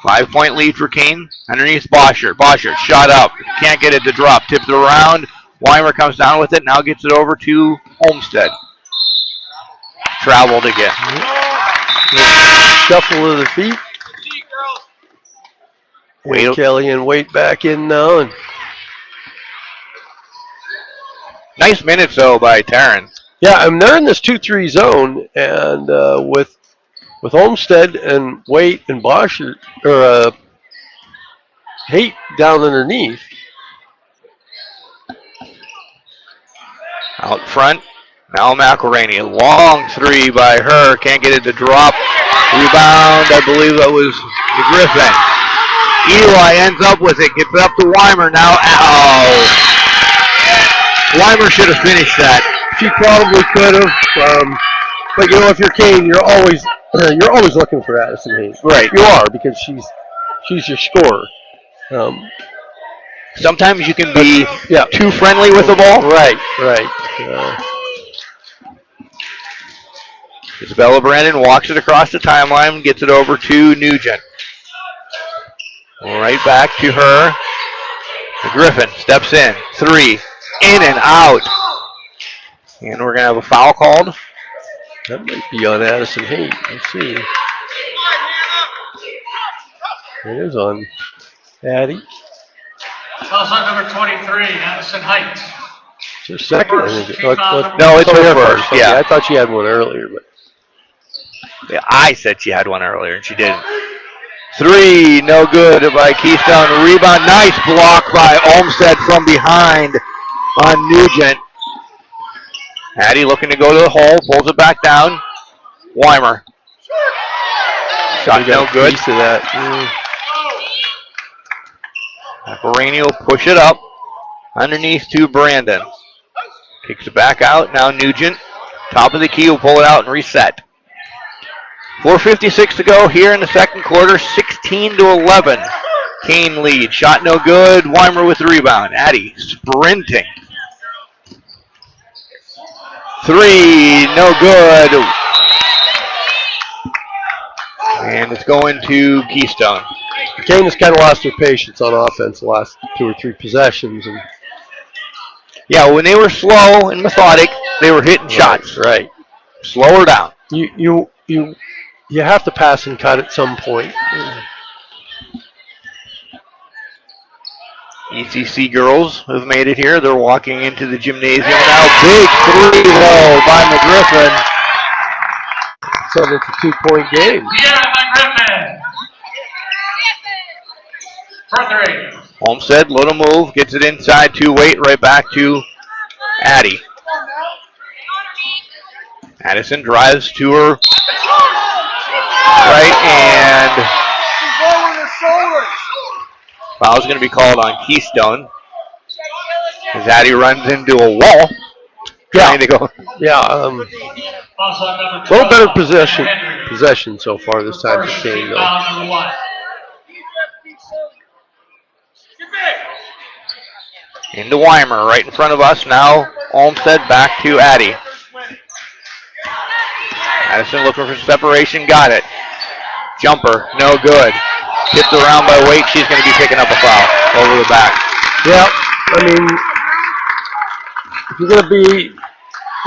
[SPEAKER 2] 5-point lead for Kane. Underneath Boschert. Boschert shot up. Can't get it to drop. Tipped it around. Weimer comes down with it. Now gets it over to Olmstead. Traveled again.
[SPEAKER 3] Shuffle of the feet.
[SPEAKER 2] Wait.
[SPEAKER 3] Kelly and Waite back in now. And
[SPEAKER 2] nice minutes, though, by Taryn.
[SPEAKER 3] yeah, and they're in this 2-3 zone, and with Olmstead and Waite and Boschert, or Haight down underneath.
[SPEAKER 2] Out front, Now McElraney, a long three by her. Can't get it to drop. Rebound, I believe that was Griffin. Eli ends up with it. Gets it up to Weimer now. Weimer should have finished that.
[SPEAKER 3] She probably could have. But you know, if you're Kane, you're always looking for Addison Hayes.
[SPEAKER 2] Right.
[SPEAKER 3] You are, because she's your scorer.
[SPEAKER 2] Sometimes you can be too friendly with the ball.
[SPEAKER 3] Right.
[SPEAKER 2] Isabella Brandon walks it across the timeline, gets it over to Nugent. Right back to her. Griffin steps in. Three. In and out. And we're going to have a foul called.
[SPEAKER 3] That might be on Addison Hayes. Let's see. It is on Addie.
[SPEAKER 12] Foul's on number 23, Addison Heights.
[SPEAKER 3] It's her second, I think.
[SPEAKER 2] No, it's her first.
[SPEAKER 3] Okay,
[SPEAKER 2] Yeah.
[SPEAKER 3] I thought she had one earlier, but
[SPEAKER 2] I said she had one earlier, and she didn't. Three, no good by Keystone. Rebound, nice block by Olmsted from behind on Nugent. Addie looking to go to the hole, pulls it back down. Weimer. Shot no good.
[SPEAKER 3] Piece of that.
[SPEAKER 2] McElraney will push it up underneath to Brandon. Kicks it back out. Now Nugent, top of the key, will pull it out and reset. 4:56 to go here in the second quarter. 16-11. Kane lead. Shot no good. Weimer with the rebound. Addie sprinting. Three, no good. And it's going to Keystone.
[SPEAKER 3] Kane has kind of lost their patience on offense the last 2 or 3 possessions. And
[SPEAKER 2] yeah, when they were slow and methodic, they were hitting shots.
[SPEAKER 3] Right.
[SPEAKER 2] Slow her down.
[SPEAKER 3] You have to pass and cut at some point.
[SPEAKER 2] ECC girls have made it here. They're walking into the gymnasium now. Big three, though, by McGriffin.
[SPEAKER 3] So it's a 2-point game.
[SPEAKER 12] Yeah, McGriffin. For three.
[SPEAKER 2] Olmsted, little move, gets it inside to Waite, right back to Addie. Addison drives to her right, and foul's going to be called on Keystone as Addie runs into a wall. Trying to go.
[SPEAKER 3] Yeah, a little better possession so far this time for Kane, though.
[SPEAKER 2] Into Weimer, right in front of us. Now Olmsted back to Addie. Addison looking for separation, got it. Jumper, no good. Tipped around by Waite. She's going to be picking up a foul over the back.
[SPEAKER 3] Yeah, I mean, if you're going to be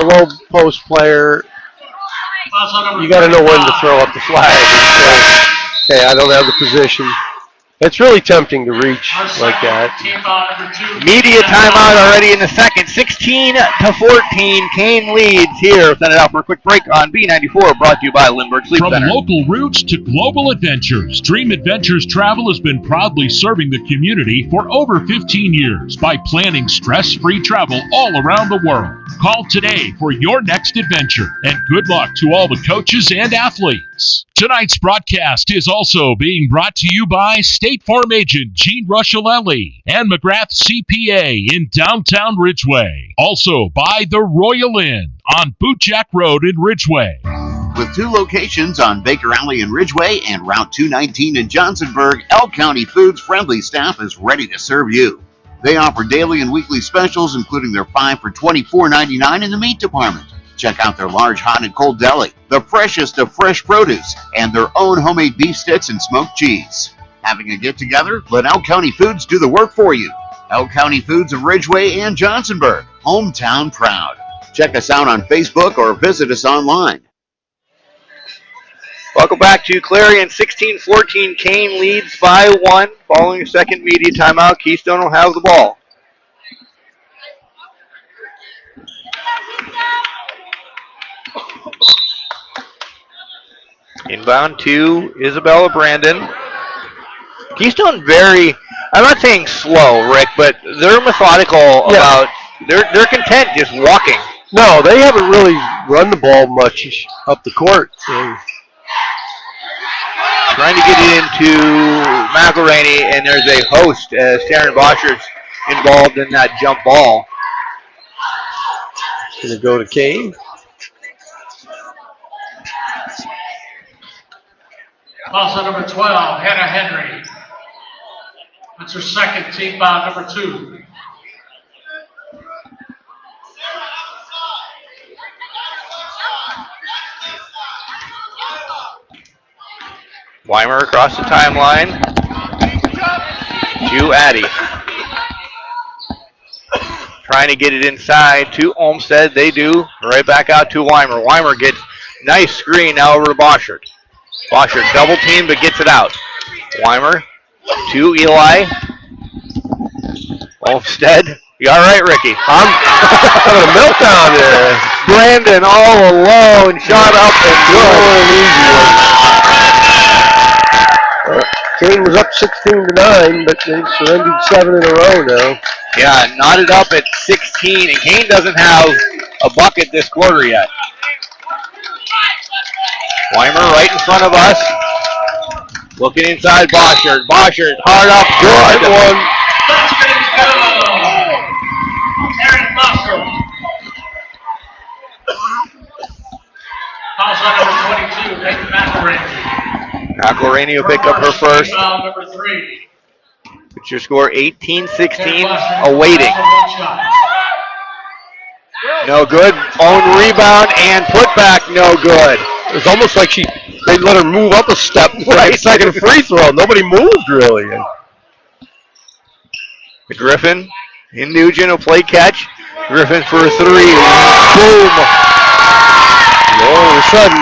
[SPEAKER 3] a low post player, you got to know when to throw up the flag. Okay, I don't have the position. It's really tempting to reach like that.
[SPEAKER 2] Media timeout already in the second. 16-14. Kane leads here. Send it out for a quick break on B94. Brought to you by Lindbergh Sleep
[SPEAKER 6] From
[SPEAKER 2] Center.
[SPEAKER 6] local roots to global adventures, Dream Adventures Travel has been proudly serving the community for over 15 years by planning stress-free travel all around the world. Call today for your next adventure, and good luck to all the coaches and athletes. Tonight's broadcast is also being brought to you by State Farm agent Gene Ruscialelli and McGrath CPA in downtown Ridgeway. Also by the Royal Inn on Bootjack Road in Ridgeway.
[SPEAKER 1] With 2 locations on Baker Alley in Ridgeway and Route 219 in Johnsonburg, Elk County Foods' friendly staff is ready to serve you. They offer daily and weekly specials, including their 5 for $24.99 in the meat department. Check out their large hot and cold deli, the freshest of fresh produce, and their own homemade beef sticks and smoked cheese. Having a get-together? Let Elk County Foods do the work for you. Elk County Foods of Ridgeway and Johnsonburg, hometown proud. Check us out on Facebook or visit us online.
[SPEAKER 2] Welcome back to Clarion. 16-14. Kane leads by 1. Following a second media timeout, Keystone will have the ball. Inbound to Isabella Brandon. Keystone I'm not saying slow, Rick, but they're methodical about, they're content just walking.
[SPEAKER 3] No, they haven't really run the ball much up the court. So.
[SPEAKER 2] Trying to get it into McElraney, and there's a host as Taryn Boshert's involved in that jump ball.
[SPEAKER 3] Going to go to Kane.
[SPEAKER 12] Foul on number 12, Hannah Henry. That's her second, team foul number 2.
[SPEAKER 2] Weimer across the timeline to Addy. Trying to get it inside to Olmsted. They do. Right back out to Weimer. Weimer gets nice screen now over to Boschert. Boschert double team but gets it out. Weimer to Eli. Olmsted. You all right, Ricky?
[SPEAKER 3] I'm having a meltdown there.
[SPEAKER 2] Brandon all alone. Shot up and good.
[SPEAKER 3] Kane was up 16-9, but they surrendered 7 in a row now.
[SPEAKER 2] Yeah, knotted up at 16, and Kane doesn't have a bucket this quarter yet. Weimer right in front of us. Looking inside Boschert. Boschert hard up, good one.
[SPEAKER 12] Aaron Foster. Foul shot number 22, Nathan McElraney.
[SPEAKER 2] McElraney will pick up her first.
[SPEAKER 12] Foul number 3.
[SPEAKER 2] It's your score 18-16, awaiting. No good. Own rebound and putback, no good.
[SPEAKER 3] It was almost like they let her move up a step for that second free throw. Nobody moved really.
[SPEAKER 2] Griffin in Nugent will play catch. Griffin for a 3. Boom.
[SPEAKER 3] All of a sudden,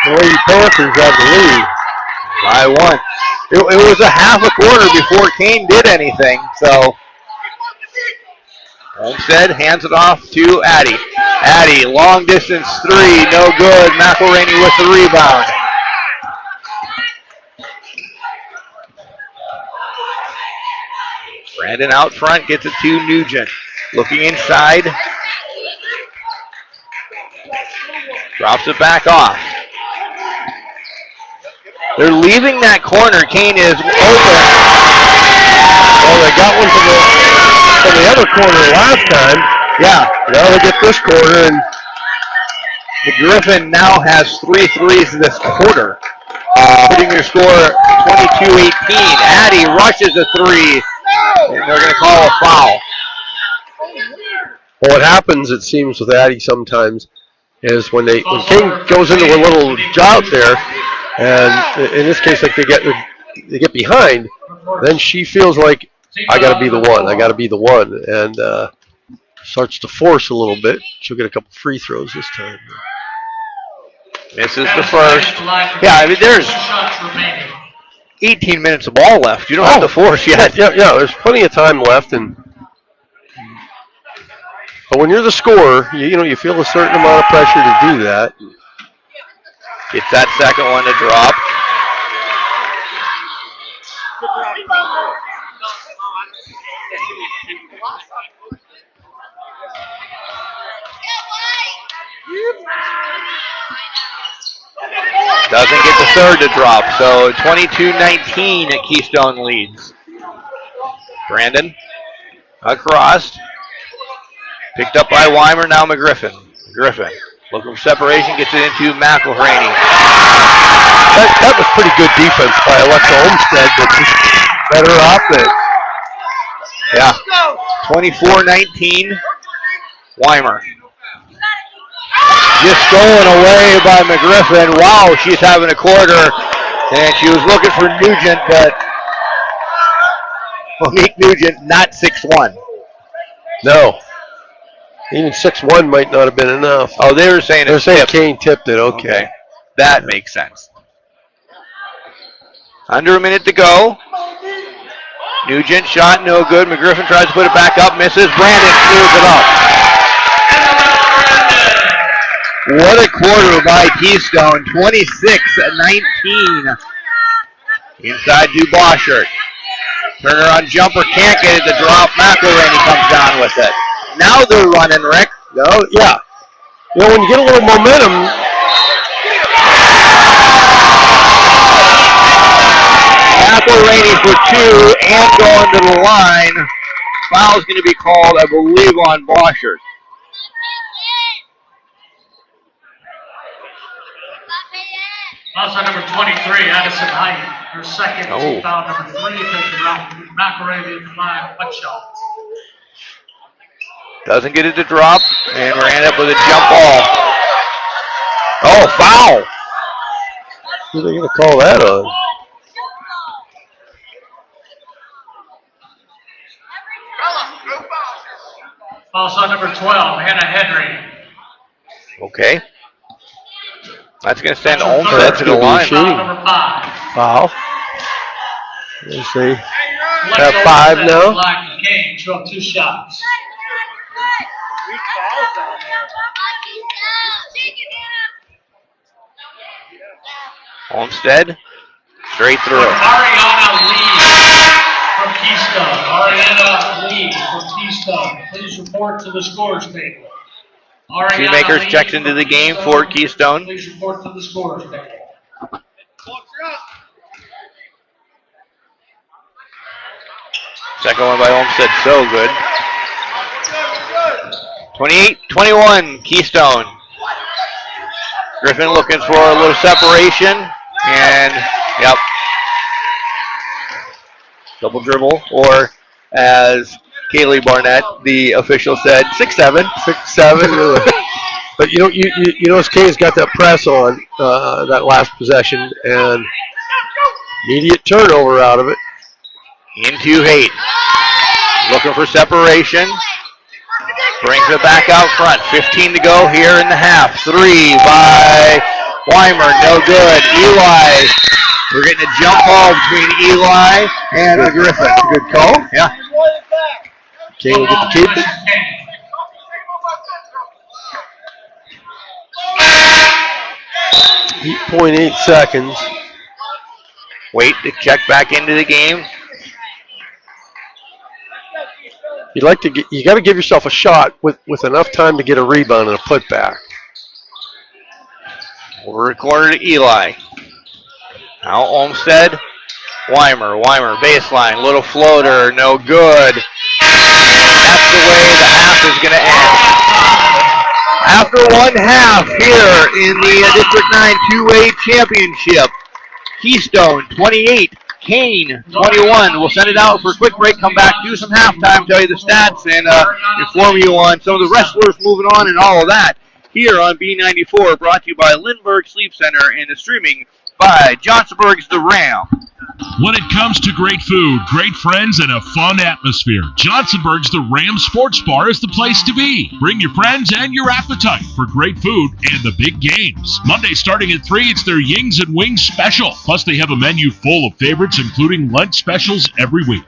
[SPEAKER 3] the Lady Panthers have the lead.
[SPEAKER 2] By 1. It was a half a quarter before Kane did anything, so Olmsted hands it off to Addy. Addy, long distance 3, no good. McElraney with the rebound. Brandon out front gets it to Nugent. Looking inside. Drops it back off. They're leaving that corner. Kane is open.
[SPEAKER 3] Well, they got one from the other corner last time.
[SPEAKER 2] Yeah.
[SPEAKER 3] Now they get this corner, and
[SPEAKER 2] Griffin now has 3 threes this quarter, putting their score 22-18. Addy rushes a 3, and they're going to call a foul.
[SPEAKER 3] Well, what happens, it seems, with Addy sometimes is when King goes into a little drought there, and in this case, like they get behind, then she feels like I got to be the one, and starts to force a little bit. She'll get a couple free throws this time.
[SPEAKER 2] Misses the first. Yeah, I mean, there's 18 minutes of ball left. You don't have to force yet.
[SPEAKER 3] Yeah, there's plenty of time left, but when you're the scorer, you feel a certain amount of pressure to do that.
[SPEAKER 2] Gets that second one to drop. Doesn't get the third to drop, so 22-19 at Keystone leads. Brandon across. Picked up by Weimer, now McGriffin. Griffin looking for separation, gets it into McElraney.
[SPEAKER 3] That was pretty good defense by Alexa Olmsted, but just better offense.
[SPEAKER 2] Yeah. 24-19, Weimer. Just stolen away by McGriffin. Wow, she's having a quarter. And she was looking for Nugent, but Monique Nugent, not 6'1".
[SPEAKER 3] No. Even 6'1" might not have been enough.
[SPEAKER 2] Oh, they were saying
[SPEAKER 3] Kane tipped it. Okay.
[SPEAKER 2] That makes sense. Under a minute to go. Nugent shot, no good. McGriffin tries to put it back up, misses. Brandon clears it up. What a quarter by Keystone. 26-19. Inside to Boschert. Turnaround jumper, can't get it to drop. McElraney comes down with it. Now they're running, Rick.
[SPEAKER 3] No, yeah. When you get a little momentum.
[SPEAKER 2] McElraney for 2 and going to the line. Foul's going to be called, I believe, on Boschert.
[SPEAKER 12] Also number 23, Addison Height. Her second team foul, number 3, taking McElraney 5 punch shots.
[SPEAKER 2] Doesn't get it to drop, and we're ended up with a jump ball. Oh, foul!
[SPEAKER 3] Who are they going to call that on?
[SPEAKER 12] Also number 12, Hannah Henry.
[SPEAKER 2] Okay. That's going to send Olmsted to the line.
[SPEAKER 12] Foul number 5.
[SPEAKER 3] Foul. Let's see. Have 5 now.
[SPEAKER 12] Black and Kane, 2 shots.
[SPEAKER 2] Olmsted, straight through.
[SPEAKER 12] Ariana Lee from Keystone. Ariana Lee from Keystone. Please report to the scores table.
[SPEAKER 2] Shoemakers checks into the game for Keystone.
[SPEAKER 12] Please report to the scores table.
[SPEAKER 2] Second one by Olmsted, so good. 28-21, Keystone. Griffin looking for a little separation, and yep. Double dribble, or as Kaylee Barnett, the official said, 6'7".
[SPEAKER 3] 6'7". But you notice Kane's got that press on that last possession, and immediate turnover out of it.
[SPEAKER 2] Into Haight. Looking for separation. Brings it back out front. 15 to go here in the half. 3 by Weimer. No good. Eli. We're getting a jump ball between Eli and Griffin.
[SPEAKER 3] Good call.
[SPEAKER 2] Yeah.
[SPEAKER 3] Kane will get to keep it. .8 seconds.
[SPEAKER 2] Wait to check back into the game.
[SPEAKER 3] You got to give yourself a shot with enough time to get a rebound and a putback.
[SPEAKER 2] Over a corner to Eli. Now Olmsted. Weimer, baseline, little floater, no good. That's the way the half is going to end. After one half here in the District 9 2A Championship, Keystone 28, Kane 21. We'll send it out for a quick break, come back, do some halftime, tell you the stats, and inform you on some of the wrestlers moving on and all of that here on B94, brought to you by Lindbergh Sleep Center and the streaming by Johnsonburg's The Ram.
[SPEAKER 6] When it comes to great food, great friends, and a fun atmosphere, Johnsonburg's The Ram Sports Bar is the place to be. Bring your friends and your appetite for great food and the big games. Monday starting at 3, it's their Yings and Wings special. Plus, they have a menu full of favorites, including lunch specials every week.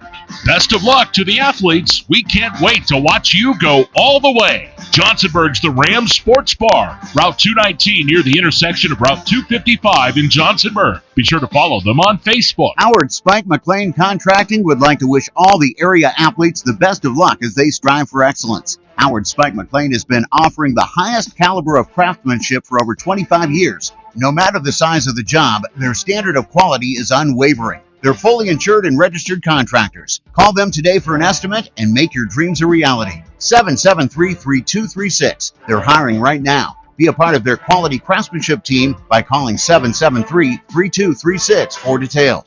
[SPEAKER 6] Best of luck to the athletes. We can't wait to watch you go all the way. Johnsonburg's The Ram Sports Bar, Route 219 near the intersection of Route 255 in Johnsonburg. Be sure to follow them on Facebook.
[SPEAKER 1] Howard Spike McLean Contracting would like to wish all the area athletes the best of luck as they strive for excellence. Howard Spike McLean has been offering the highest caliber of craftsmanship for over 25 years. No matter the size of the job, their standard of quality is unwavering. They're fully insured and registered contractors. Call them today for an estimate and make your dreams a reality. 773-3236. They're hiring right now. Be a part of their quality craftsmanship team by calling 773-3236 for details.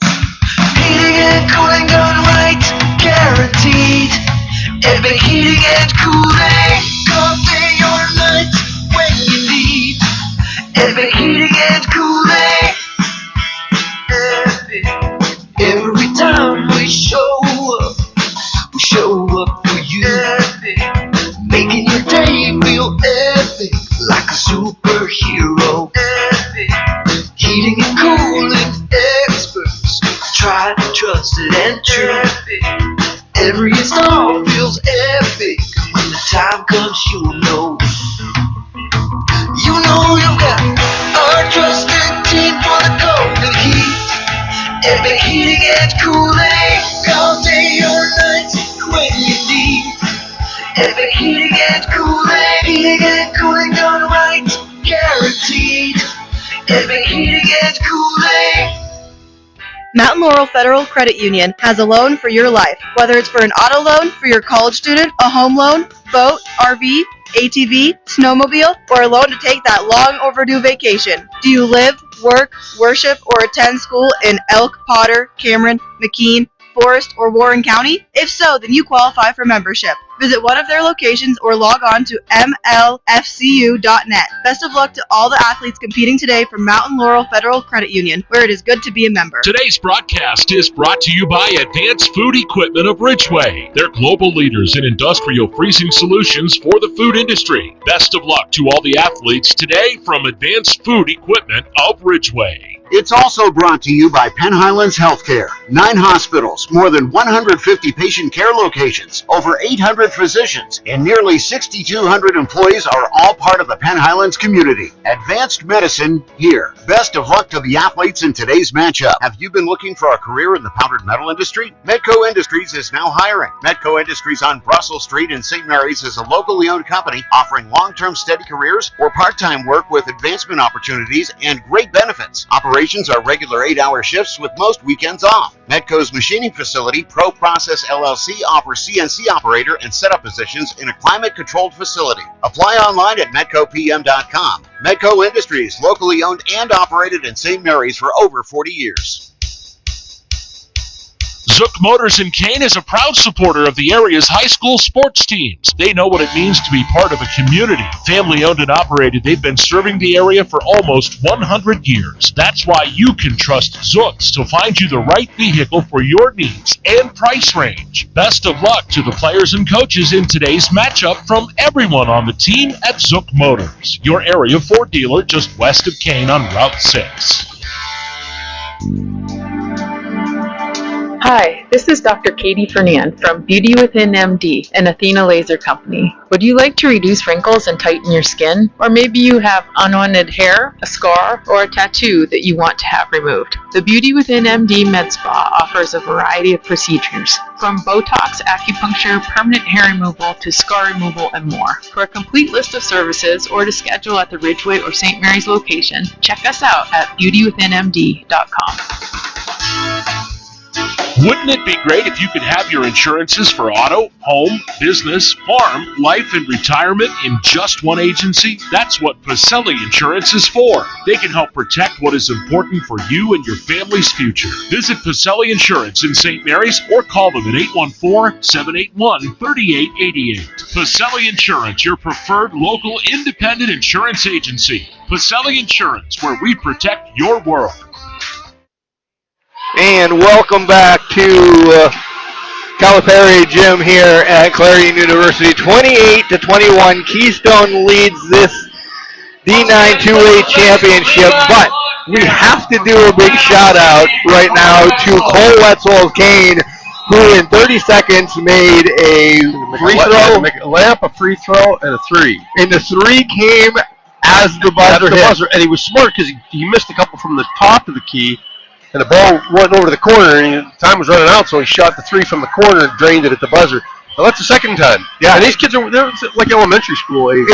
[SPEAKER 17] Heating and cooling done right, guaranteed. Epic heating and cooling, all day or night when you need. Epic heating and cooling. Epic. Every time we show up for you. Epic. Making your day real epic, like a superhero. Epic. Heating and cooling experts, tried, trusted, and true. Epic. Every install feels epic. When the time comes, you'll know. You know you've got our trusted team for the golden heat. Epic heating and cooling, all day or night when you need. Epic heating and cooling. Heating and cooling done right. Guaranteed. Epic heating and cooling.
[SPEAKER 18] Mountain Laurel Federal Credit Union has a loan for your life. Whether it's for an auto loan for your college student, a home loan, boat, RV, ATV, snowmobile, or a loan to take that long overdue vacation. Do you live, work, worship, or attend school in Elk, Potter, Cameron, McKean, Forest, or Warren County? If so, then you qualify for membership. Visit one of their locations or log on to mlfcu.net. Best of luck to all the athletes competing today from Mountain Laurel Federal Credit Union, where it is good to be a member.
[SPEAKER 6] Today's broadcast is brought to you by Advanced Food Equipment of Ridgeway. They're global leaders in industrial freezing solutions for the food industry. Best of luck to all the athletes today from Advanced Food Equipment of Ridgeway.
[SPEAKER 1] It's also brought to you by Penn Highlands Healthcare. 9 hospitals, more than 150 patient care locations, over 800 physicians, and nearly 6,200 employees are all part of the Penn Highlands community. Advanced medicine here. Best of luck to the athletes in today's matchup. Have you been looking for a career in the powdered metal industry? Medco Industries is now hiring. Medco Industries on Brussels Street in St. Mary's is a locally owned company offering long-term steady careers or part-time work with advancement opportunities and great benefits. Operations are regular 8-hour shifts with most weekends off. Medco's machining facility, Pro Process LLC, offers CNC operator and setup positions in a climate-controlled facility. Apply online at medcopm.com. Medco Industries, locally owned and operated in St. Mary's for over 40 years.
[SPEAKER 6] Zook Motors in Kane is a proud supporter of the area's high school sports teams. They know what it means to be part of a community. Family owned and operated, they've been serving the area for almost 100 years. That's why you can trust Zooks to find you the right vehicle for your needs and price range. Best of luck to the players and coaches in today's matchup from everyone on the team at Zook Motors, your area Ford dealer just west of Kane on Route 6.
[SPEAKER 19] Hi, this is Dr. Katie Fernand from Beauty Within MD, an Athena Laser Company. Would you like to reduce wrinkles and tighten your skin? Or maybe you have unwanted hair, a scar, or a tattoo that you want to have removed. The Beauty Within MD Med Spa offers a variety of procedures, from Botox, acupuncture, permanent hair removal, to scar removal, and more. For a complete list of services or to schedule at the Ridgeway or St. Mary's location, check us out at beautywithinmd.com.
[SPEAKER 6] Wouldn't it be great if you could have your insurances for auto, home, business, farm, life, and retirement in just one agency? That's what Pacelli Insurance is for. They can help protect what is important for you and your family's future. Visit Pacelli Insurance in St. Mary's or call them at 814-781-3888. Pacelli Insurance, your preferred local independent insurance agency. Pacelli Insurance, where we protect your world.
[SPEAKER 2] And welcome back to Calipari Gym here at Clarion University. 28-21, Keystone leads this D9 2A championship, but we have to do a big shout out right now to Cole Wetzel of Kane, who in 30 seconds made a free throw,
[SPEAKER 3] Make a layup, a free throw, and a 3.
[SPEAKER 2] and the 3 came as the buzzer hit.
[SPEAKER 3] And he was smart because he missed a couple from the top of the key. And the ball went over to the corner, and time was running out, so he shot the 3 from the corner and drained it at the buzzer. Well, that's the second time. Yeah, and these kids they're like elementary school age.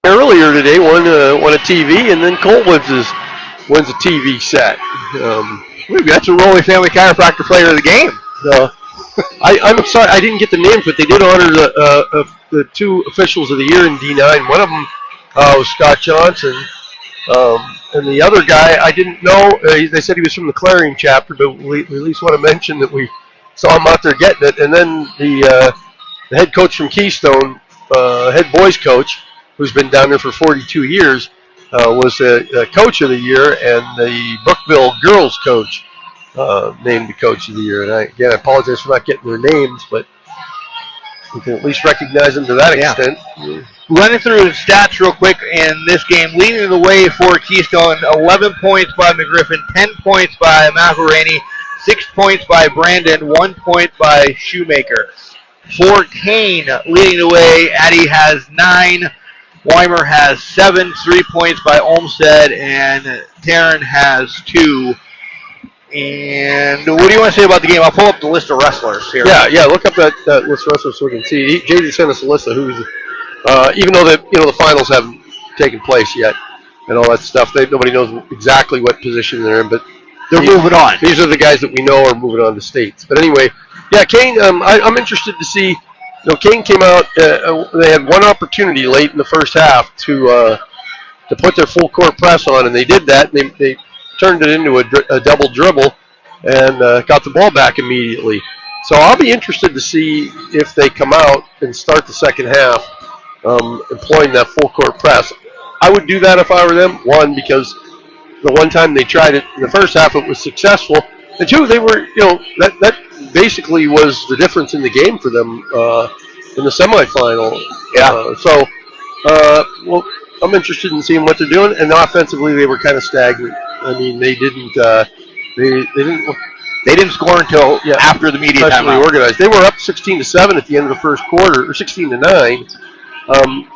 [SPEAKER 3] Earlier today won a TV, and then Cole wins a TV set.
[SPEAKER 2] That's a Rolling Family Chiropractor Player of the Game.
[SPEAKER 3] I'm sorry I didn't get the names, but they did honor the 2 officials of the year in D9. One of them was Scott Johnson. And the other guy, I didn't know. They said he was from the Clarion chapter, but we at least want to mention that we saw him out there getting it. And then the head coach from Keystone, head boys coach, who's been down there for 42 years, was a coach of the year, and the Brookville girls coach named the coach of the year. And I apologize for not getting their names, but we can at least recognize them to that extent.
[SPEAKER 2] Running through the stats real quick in this game, leading the way for Keystone, 11 points by McGriffin, 10 points by McElraney, 6 points by Brandon, 1 point by Shoemaker. For Kane, leading the way, Addie has 9, Weimer has 7, 3 points by Olmstead, and Taryn has 2. And what do you want to say about the game? I'll pull up the list of wrestlers here.
[SPEAKER 3] Yeah. Look up that list of wrestlers so we can see. JJ sent us a list of who's, even though the finals haven't taken place yet and all that stuff. Nobody knows exactly what position they're in, but
[SPEAKER 2] they're moving on.
[SPEAKER 3] These are the guys that we know are moving on to states. But anyway, yeah, Kane. I'm interested to see. Kane came out. They had one opportunity late in the first half to put their full court press on, and they did that. They turned it into a double dribble and got the ball back immediately. So I'll be interested to see if they come out and start the second half employing that full court press. I would do that if I were them. One, because the one time they tried it in the first half, it was successful. And two, they were, that basically was the difference in the game for them in the semifinal.
[SPEAKER 2] Yeah.
[SPEAKER 3] Well, I'm interested in seeing what they're doing. And offensively, they were kind of stagnant. I mean, they didn't
[SPEAKER 2] score until after the media timeout.
[SPEAKER 3] Organized. They were up 16-7 at the end of the first quarter, or 16-9,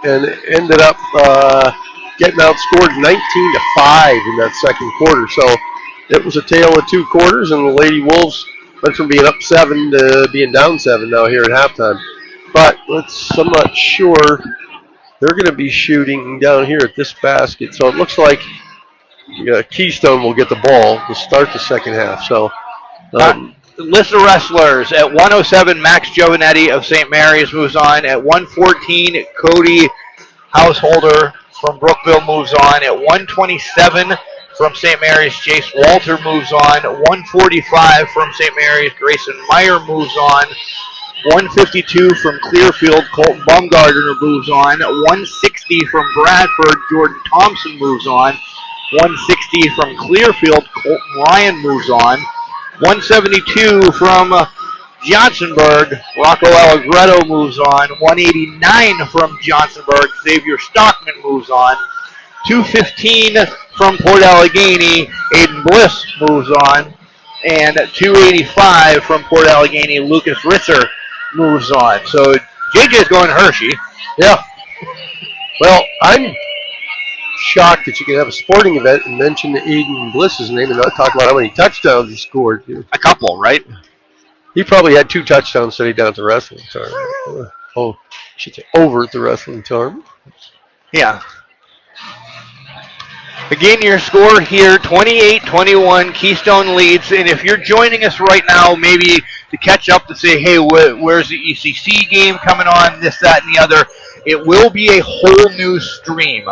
[SPEAKER 3] and ended up getting outscored 19-5 in that second quarter. So it was a tale of two quarters, and the Lady Wolves went from being up 7 to being down 7 now here at halftime. But I'm not sure. They're going to be shooting down here at this basket. So it looks like Keystone will get the ball to start the second half. So
[SPEAKER 2] list of wrestlers. At 107, Max Giovanetti of St. Mary's moves on. At 114, Cody Householder from Brookville moves on. At 127, from St. Mary's, Jace Walter moves on. 145 from St. Mary's, Grayson Meyer moves on. 152 from Clearfield, Colton Baumgartner moves on. 160 from Bradford, Jordan Thompson moves on. 160 from Clearfield, Colton Ryan moves on. 172 from Johnsonburg, Rocco Allegretto moves on. 189 from Johnsonburg, Xavier Stockman moves on. 215 from Port Allegheny, Aiden Bliss moves on. And 285 from Port Allegheny, Lucas Ritzer moves on. So JJ's going to Hershey.
[SPEAKER 3] Yeah. Well, I'm shocked that you can have a sporting event and mention Aiden Bliss's name and not talk about how many touchdowns he scored.
[SPEAKER 2] A couple, right?
[SPEAKER 3] He probably had 2 touchdowns today down at the wrestling tournament. I should say over at the wrestling tournament.
[SPEAKER 2] Yeah. Again, your score here, 28-21, Keystone leads. And if you're joining us right now, maybe to catch up to say, hey, where's the ECC game coming on, this, that, and the other, it will be a whole new stream.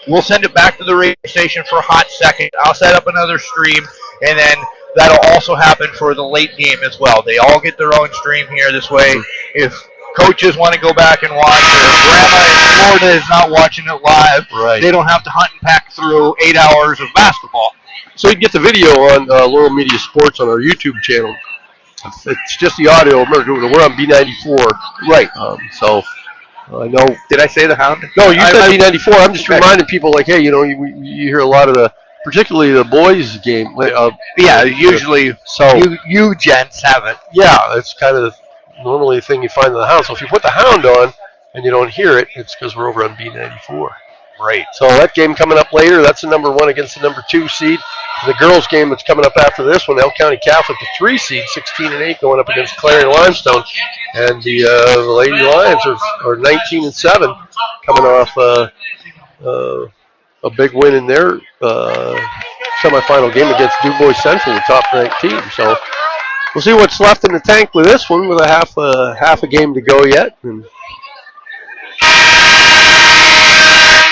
[SPEAKER 2] We'll send it back to the radio station for a hot second. I'll set up another stream, and then that'll also happen for the late game as well. They all get their own stream here. This way, if coaches want to go back and watch, or grandma in Florida is not watching it live,
[SPEAKER 3] right,
[SPEAKER 2] they don't have to hunt and pack through 8 hours of basketball.
[SPEAKER 3] So you can get the video on Laurel Media Sports on our YouTube channel. It's just the audio. We're on B94.
[SPEAKER 2] Right.
[SPEAKER 3] So I know.
[SPEAKER 2] Did I say the Hound?
[SPEAKER 3] No, you said B94. I'm just reminding people, like, hey, you hear a lot of particularly the boys' game.
[SPEAKER 2] Usually.
[SPEAKER 3] So
[SPEAKER 2] you gents have it.
[SPEAKER 3] Yeah, it's kind of normally the thing you find in the Hound. So if you put the Hound on and you don't hear it, it's because we're over on B94.
[SPEAKER 2] Right.
[SPEAKER 3] So that game coming up later, that's the number 1 against the number 2 seed. The girls' game that's coming up after this one, Elk County Catholic, the 3 seed, 16-8, going up against Clarion Limestone. And the Lady Lions are 19-7, coming off a big win in their semifinal game against DuBois Central, the top-ranked team. So we'll see what's left in the tank with this one, with a half a game to go yet. And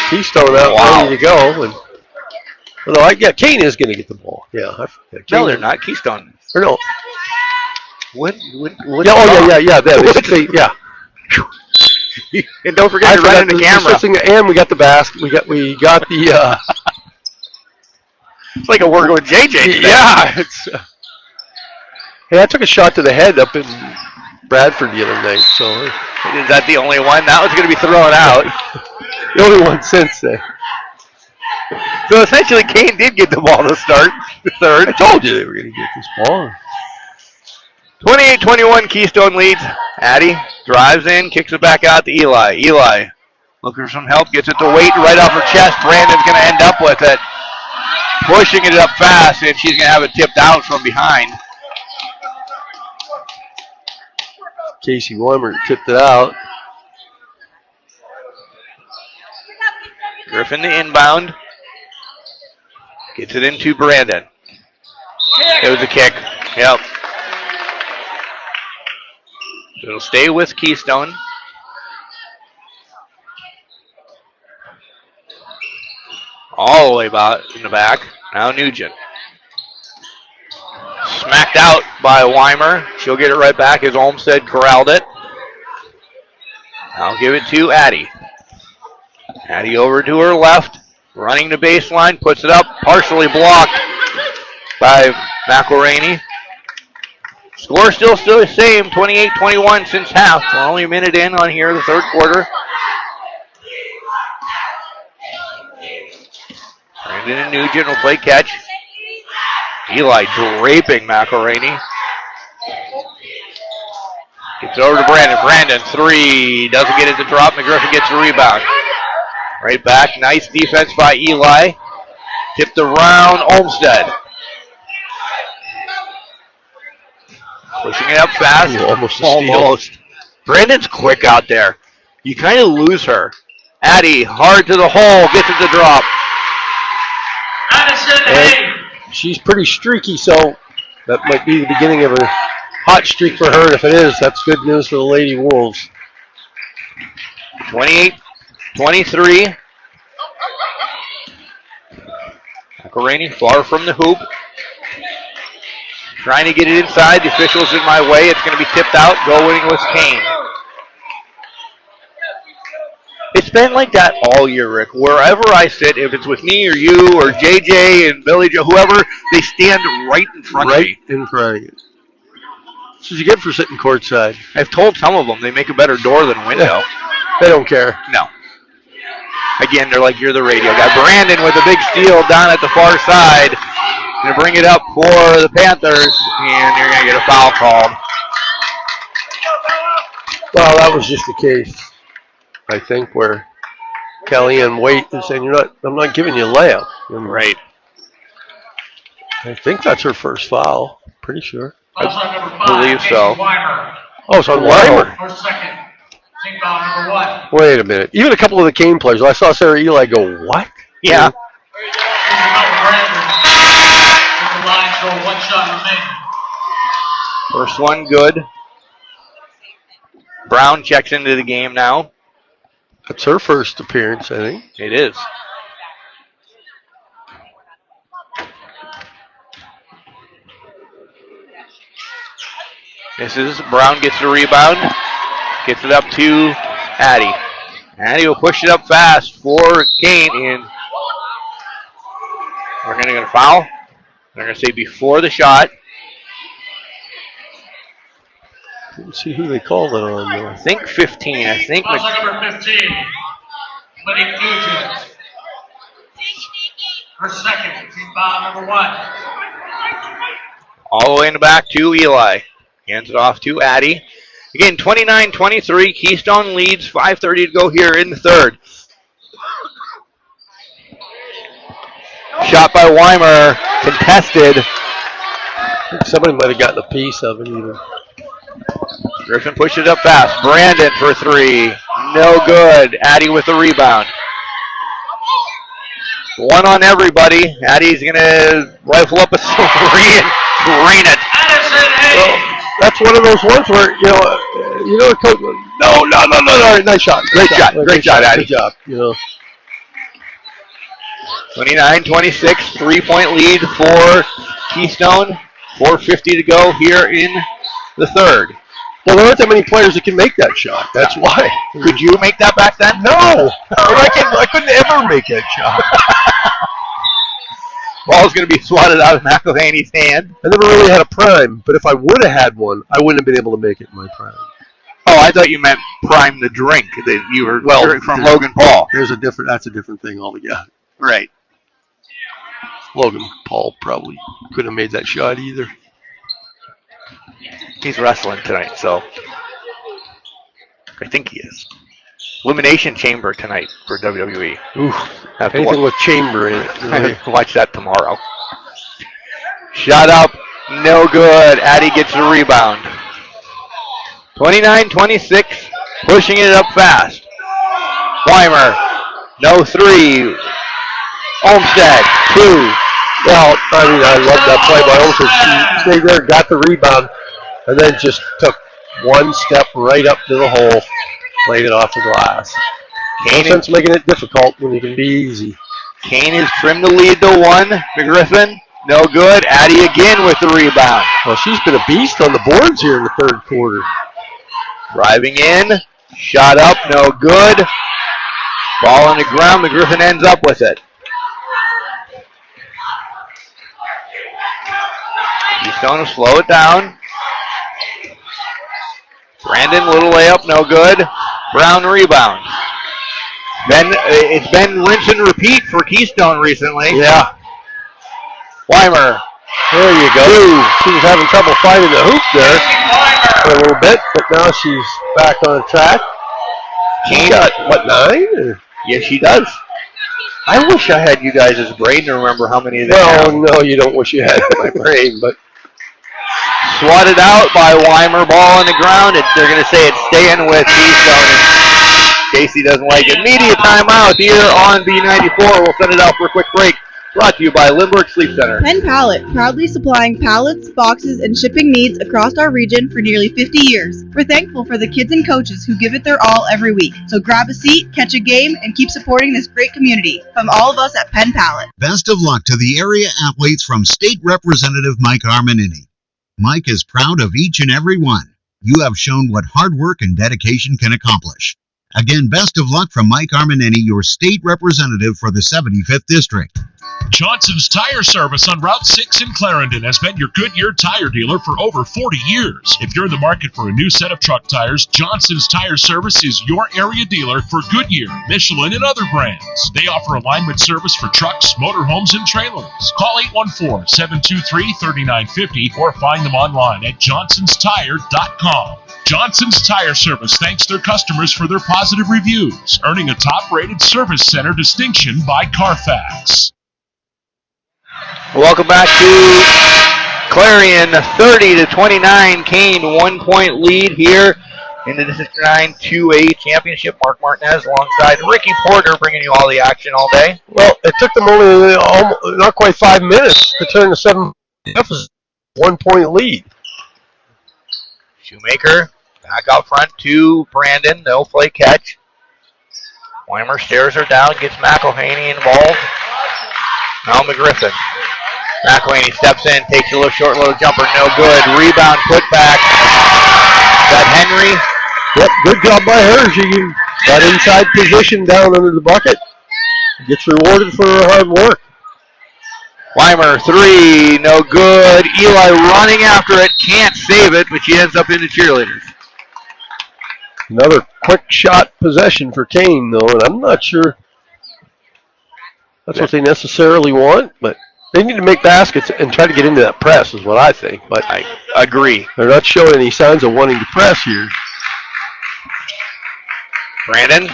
[SPEAKER 3] Keystone out ready to go. And Kane is going to get the ball. Yeah.
[SPEAKER 2] No, they're not. Keystone.
[SPEAKER 3] Or no.
[SPEAKER 2] What?
[SPEAKER 3] Yeah. Yeah.
[SPEAKER 2] And don't forget to run in the camera.
[SPEAKER 3] And we got the basket. We got the.
[SPEAKER 2] It's like a work with JJ today.
[SPEAKER 3] Yeah. Hey, I took a shot to the head up in Bradford the other night. So
[SPEAKER 2] is that the only one? That was going to be thrown out.
[SPEAKER 3] The only one since then.
[SPEAKER 2] So essentially, Kane did get the ball to start the third.
[SPEAKER 3] I told you they were going to get this ball.
[SPEAKER 2] 28-21, Keystone leads. Addie drives in, kicks it back out to Eli. Eli looking for some help, gets it to Waite right off her chest. Brandon's going to end up with it. pushing it up fast, and she's going to have it tipped out from behind.
[SPEAKER 3] Casey Weimer tipped it out.
[SPEAKER 2] Griffin the inbound. Gets it into Brandon. It was a kick. Yep. It'll stay with Keystone. All the way about in the back. Now Nugent. Smacked out by Weimer. She'll get it right back as Olmsted corralled it. I'll give it to Addie. Addie over to her left. Running the baseline. Puts it up. Partially blocked by McElraney. Score still the same. 28-21 since half. We're only a minute in on here, the third quarter. Brandon and Nugent will play catch. Eli draping McElraney. Gets it over to Brandon. Brandon, three. Doesn't get it to drop. McGriffin gets the rebound. Right back. Nice defense by Eli. Tipped around Olmsted. Pushing it up fast. Almost. Brandon's quick out there. You kind of lose her. Addie, hard to the hole. Gets it to drop.
[SPEAKER 3] And she's pretty streaky, so that might be the beginning of a hot streak for her. If it is, that's good news for the Lady Wolves.
[SPEAKER 2] 28-23. McElraney far from the hoop. Trying to get it inside. The official's in my way. It's going to be tipped out. Going with Kane. It's been like that all year, Rick. Wherever I sit, if it's with me or you or JJ and Billy Joe, whoever, they stand right in front of me.
[SPEAKER 3] Right in front of you. That's what you get for sitting courtside.
[SPEAKER 2] I've told some of them they make a better door than window.
[SPEAKER 3] They don't care.
[SPEAKER 2] No. Again, they're like, you're the radio guy. Brandon with a big steal down at the far side. Going to bring it up for the Panthers, and they're going to get a foul called.
[SPEAKER 3] Well, that was just the case, I think, where Kellyanne Waite is saying, I'm not giving you a layup.
[SPEAKER 2] Right.
[SPEAKER 3] I think that's her first foul. Pretty sure.
[SPEAKER 2] I believe so.
[SPEAKER 3] Oh, it's on Weimer.
[SPEAKER 12] Or second. Team foul number 1.
[SPEAKER 3] Wait a minute. Even a couple of the Kane players, I saw Sarah Eli go, what?
[SPEAKER 2] Yeah.
[SPEAKER 12] One shot remaining.
[SPEAKER 2] First one good. Brown checks into the game now.
[SPEAKER 3] That's her first appearance, I think.
[SPEAKER 2] It is. This is Brown gets the rebound. Gets it up to Addie. Addie will push it up fast for Kane, and we're going to get a foul. They're going to say before the shot.
[SPEAKER 3] Didn't see who they called it on, though.
[SPEAKER 2] I think 15. I think.
[SPEAKER 12] Number 15. Liddy Nugent. Her second. Team foul number 1.
[SPEAKER 2] All the way in the back to Eli. Hands it off to Addie. Again, 29-23. Keystone leads. 5:30 to go here in the third. Shot by Weimer. Contested.
[SPEAKER 3] I think somebody might have gotten a piece of it either.
[SPEAKER 2] Griffin pushed it up fast. Brandon for three. No good. Addie with the rebound. One on everybody. Addie's going to rifle up a three and drain it.
[SPEAKER 3] Well, that's one of those ones where, coach, no, nice shot. Great shot, Addie. Good job,
[SPEAKER 2] 29-26, 3-point lead for Keystone. 4:50 to go here in the third.
[SPEAKER 3] Well, there aren't that many players that can make that shot. That's why.
[SPEAKER 2] Could you make that back then?
[SPEAKER 3] No. I couldn't ever make that shot.
[SPEAKER 2] Ball's going to be swatted out of McElhaney's hand.
[SPEAKER 3] I never really had a prime, but if I would have had one, I wouldn't have been able to make it in my prime.
[SPEAKER 2] Oh, I thought you meant prime the drink that you were from Logan Paul.
[SPEAKER 3] That's a different thing altogether.
[SPEAKER 2] Right.
[SPEAKER 3] Logan Paul probably couldn't have made that shot either.
[SPEAKER 2] He's wrestling tonight, so I think he is. Elimination Chamber tonight for WWE.
[SPEAKER 3] Ooh, anything with chamber in it. Really.
[SPEAKER 2] Watch that tomorrow. Shot up, no good. Addie gets the rebound. 29-26, pushing it up fast. Weimer, no three. Olmsted, 2.
[SPEAKER 3] Well, I love that play by Olmsted. She stayed there, got the rebound, and then just took one step right up to the hole, laid it off the glass. No sense making it difficult when you can be easy.
[SPEAKER 2] Kane is trimmed to lead to 1. McGriffin, no good. Addie again with the rebound.
[SPEAKER 3] Well, she's been a beast on the boards here in the third quarter.
[SPEAKER 2] Driving in, shot up, no good. Ball on the ground, McGriffin ends up with it. Keystone will slow it down. Brandon, little layup, no good. Brown rebound. It's been rinse and repeat for Keystone recently.
[SPEAKER 3] Yeah.
[SPEAKER 2] Weimer.
[SPEAKER 3] There you go. She was having trouble finding the hoop there for a little bit, but now she's back on track. She got, what, 9? Or?
[SPEAKER 2] Yes, she does. I wish I had you guys' brain to remember how many they have.
[SPEAKER 3] No, you don't wish you had my brain, but
[SPEAKER 2] swatted out by Weimer. Ball on the ground. They're going to say it's staying with Keystone. And Casey doesn't like it. Media timeout here on B94. We'll send it out for a quick break. Brought to you by Lindbergh Sleep Center.
[SPEAKER 18] Penn Pallet, proudly supplying pallets, boxes, and shipping needs across our region for nearly 50 years. We're thankful for the kids and coaches who give it their all every week. So grab a seat, catch a game, and keep supporting this great community. From all of us at Penn Pallet.
[SPEAKER 1] Best of luck to the area athletes from State Representative Mike Armanini. Mike is proud of each and every one. You have shown what hard work and dedication can accomplish. Again, best of luck from Mike Armanini, your state representative for the 75th District.
[SPEAKER 6] Johnson's Tire Service on Route 6 in Clarendon has been your Goodyear tire dealer for over 40 years. If you're in the market for a new set of truck tires, Johnson's Tire Service is your area dealer for Goodyear, Michelin, and other brands. They offer alignment service for trucks, motorhomes, and trailers. Call 814-723-3950 or find them online at johnsonstire.com. Johnson's Tire Service thanks their customers for their positive reviews, earning a top-rated service center distinction by Carfax.
[SPEAKER 2] Welcome back to Clarion, 30-29. Kane, 1-point lead here in the District 9 2A championship. Mark Martinez alongside Ricky Porter bringing you all the action all day.
[SPEAKER 3] Well, it took them only not quite 5 minutes to turn the 1-point lead.
[SPEAKER 2] Shoemaker back out front to Brandon. No play catch. Weimer stares her down, gets McElhaney involved. Now McGriffin. McElhaney steps in, takes a short little jumper, no good. Rebound, put back. Is that Henry?
[SPEAKER 3] Yep, good job by her. She got inside position down under the bucket. Gets rewarded for her hard work.
[SPEAKER 2] Weimer, 3, no good. Eli running after it, can't save it, but she ends up in the cheerleaders.
[SPEAKER 3] Another quick shot possession for Kane, though, and I'm not sure that's what they necessarily want, but they need to make baskets and try to get into that press is what I think. But
[SPEAKER 2] I agree.
[SPEAKER 3] They're not showing any signs of wanting to press here.
[SPEAKER 2] Brandon,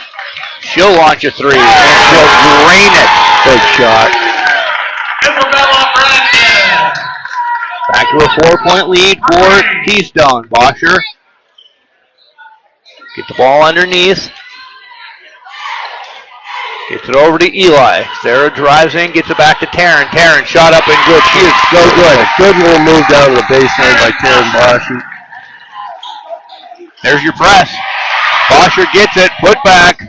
[SPEAKER 2] she'll launch a 3, and she'll drain it.
[SPEAKER 3] Good shot.
[SPEAKER 2] Back to a 4-point lead for Keystone. Bosher gets the ball underneath. Gets it over to Eli. Sarah drives in, gets it back to Taryn. Taryn shot up and good. She is so good.
[SPEAKER 3] Good little move down to the baseline by Taryn Bosher.
[SPEAKER 2] There's your press. Bosher gets it, put back.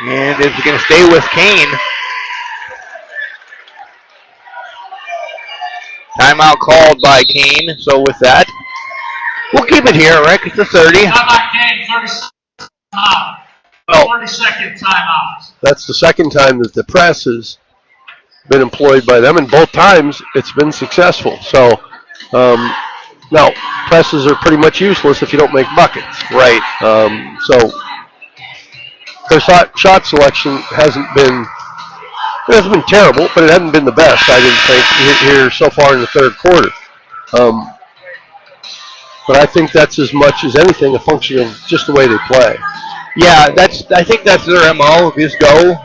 [SPEAKER 2] And it's going to stay with Kane. Timeout called by Kane. So with that, we'll keep it here, Rick. It's a 30.
[SPEAKER 12] Timeout Kane, 30 timeout. 30-second timeout.
[SPEAKER 3] That's the second time that the press has been employed by them, and both times it's been successful. So now presses are pretty much useless if you don't make buckets.
[SPEAKER 2] Right.
[SPEAKER 3] So their shot selection hasn't been terrible, but it hasn't been the best, I didn't think, here so far in the third quarter. But I think that's as much as anything a function of just the way they play.
[SPEAKER 2] Yeah, I think that's their MO. Just go.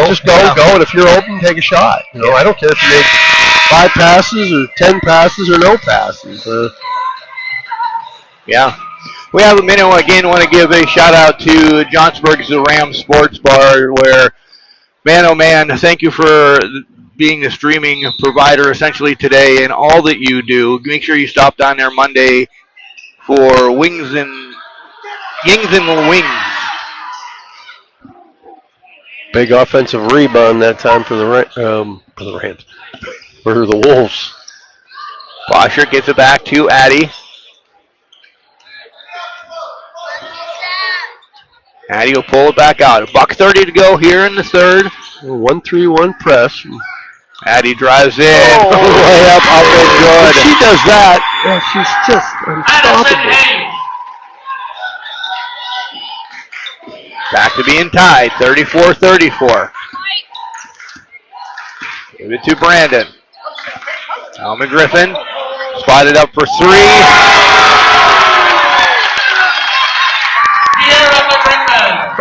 [SPEAKER 3] Just go, and if you're open, take a shot. I don't care if you make 5 passes or 10 passes or no passes.
[SPEAKER 2] Yeah. We have a minute. Again, want to give a shout out to Johnsburg's The Ram Sports Bar, where, man, oh man, thank you for being the streaming provider essentially today and all that you do. Make sure you stop down there Monday for Yings and Wings.
[SPEAKER 3] Big offensive rebound that time for the Rams. For the Wolves.
[SPEAKER 2] Bosher gets it back to Addy. Addy will pull it back out. $1:30 to go here in the third.
[SPEAKER 3] 1-3-1 press.
[SPEAKER 2] Addy drives in. Layup up and good.
[SPEAKER 3] When she does that, she's just unstoppable.
[SPEAKER 2] Back to being tied, 34-34. Give it to Brandon. Alma Griffin spotted up for 3.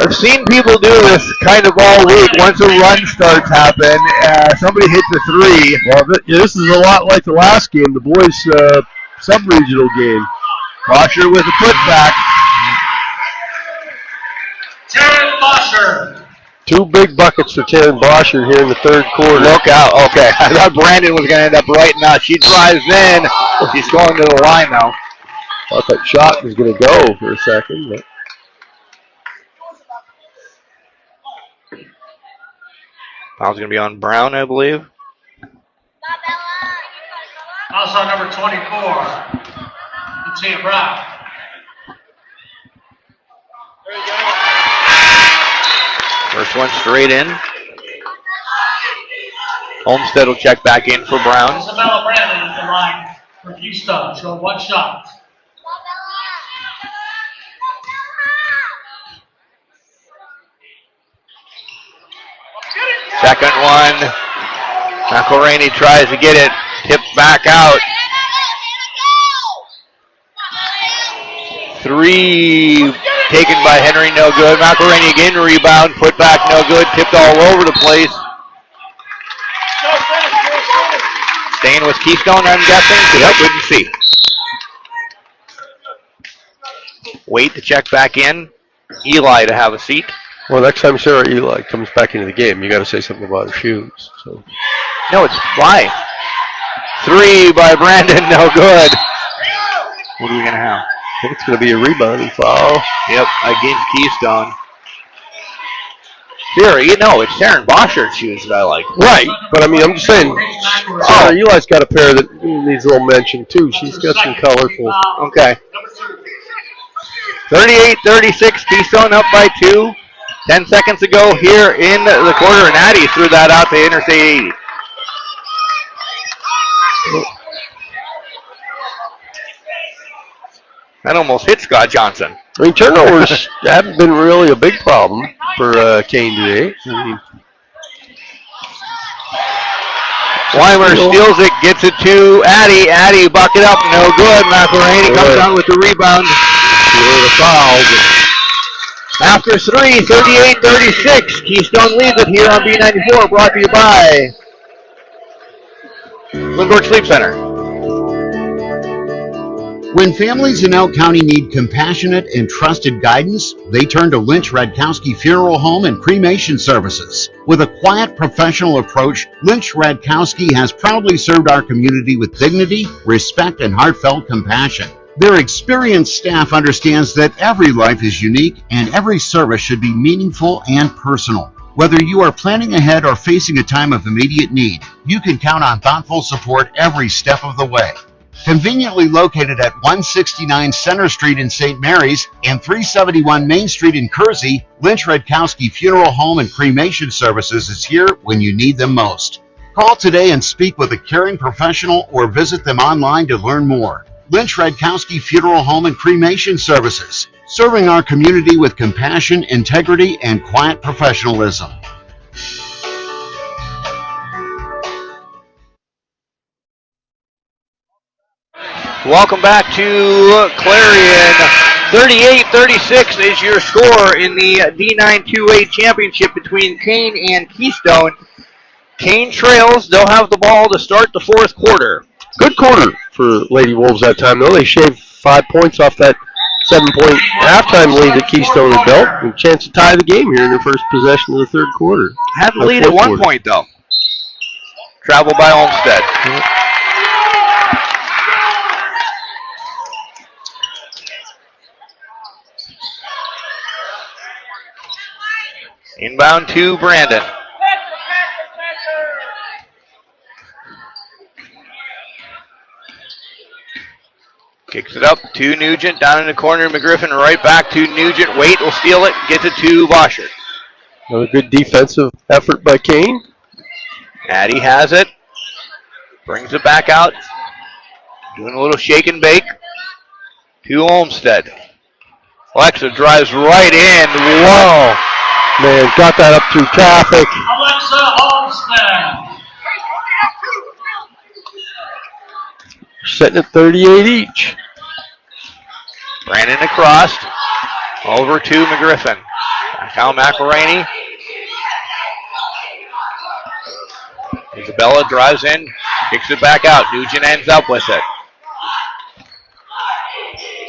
[SPEAKER 2] I've seen people do this kind of all week. Once a run starts happening, somebody hits a 3.
[SPEAKER 3] Well, this is a lot like the last game, the boys' sub-regional game.
[SPEAKER 2] Bosher with a putback.
[SPEAKER 12] Terran Bosher.
[SPEAKER 3] 2 big buckets for Taryn Bosher here in the third quarter.
[SPEAKER 2] Look out. Okay. I thought Brandon was going to end up right now. She drives in. She's going to the line now.
[SPEAKER 3] I thought that shot was going to go for a second. But.
[SPEAKER 2] Foul's going to be on Brown, I believe.
[SPEAKER 12] Also number 24. Lucia Brown.
[SPEAKER 2] First one straight in. Olmsted will check back in for Brown.
[SPEAKER 12] Isabella Brandon at the line for Keystone. She'll have 1 shot.
[SPEAKER 2] Second one. McElraney tries to get it. Tipped back out. 3 taken by Henry, no good. McElraney again, rebound, put back, no good. Tipped all over the place. Staying with Keystone, I'm guessing, because I couldn't see. Wait to check back in. Eli to have a seat.
[SPEAKER 3] Well, next time Sarah Eli comes back into the game, you got to say something about her shoes. So.
[SPEAKER 2] No, it's why. 3 by Brandon, no good. What are we going to have?
[SPEAKER 3] I think it's going to be a rebounding foul.
[SPEAKER 2] Yep, against Keystone. Here, it's Taryn Bosher's shoes that I like.
[SPEAKER 3] Right, but I mean, I'm just saying, Sarah Eli's got a pair that needs a little mention too. She's got some colorful.
[SPEAKER 2] Okay. 38-36, Keystone up by 2. 10 seconds to go here in the quarter, and Addy threw that out to Interstate 80. That almost hit Scott Johnson.
[SPEAKER 3] I mean, turnovers haven't been really a big problem for Kane today.
[SPEAKER 2] Weimer steals it, gets it to Addy. Addy bucket up, no good. McElraney comes down with the rebound.
[SPEAKER 3] The foul.
[SPEAKER 2] After 3, 38-36. Keystone leads it here on B94, brought to you by Lindbergh Sleep Center.
[SPEAKER 1] When families in Elk County need compassionate and trusted guidance, they turn to Lynch Radkowski Funeral Home and Cremation Services. With a quiet, professional approach, Lynch Radkowski has proudly served our community with dignity, respect, and heartfelt compassion. Their experienced staff understands that every life is unique and every service should be meaningful and personal. Whether you are planning ahead or facing a time of immediate need, you can count on thoughtful support every step of the way. Conveniently located at 169 Center Street in St. Mary's and 371 Main Street in Kersey, Lynch Radkowski Funeral Home and Cremation Services is here when you need them most. Call today and speak with a caring professional or visit them online to learn more. Lynch Radkowski Funeral Home and Cremation Services, serving our community with compassion, integrity, and quiet professionalism.
[SPEAKER 2] Welcome back to Clarion. 38-36 is your score in the D9 2A championship between Kane and Keystone. Kane trails. They'll have the ball to start the fourth quarter.
[SPEAKER 3] Good quarter for Lady Wolves that time, though. They shaved 5 points off that 7-point halftime lead that Keystone had built. And a chance to tie the game here in their first possession of the third quarter.
[SPEAKER 2] Had the lead at 1 point, though. Travel by Olmsted. Inbound to Brandon. Kicks it up to Nugent, down in the corner, McGriffin right back to Nugent. Waite will steal it, gets it to Boschert.
[SPEAKER 3] Another good defensive effort by Kane.
[SPEAKER 2] Addie has it, brings it back out, doing a little shake and bake to Olmsted. Alexa drives right in. Whoa!
[SPEAKER 3] Man, got that up through traffic.
[SPEAKER 12] Alexa Olmsted.
[SPEAKER 3] Setting at 38 each.
[SPEAKER 2] Brandon across. Over to McGriffin. Back out McElraney. Isabella drives in. Kicks it back out. Nugent ends up with it.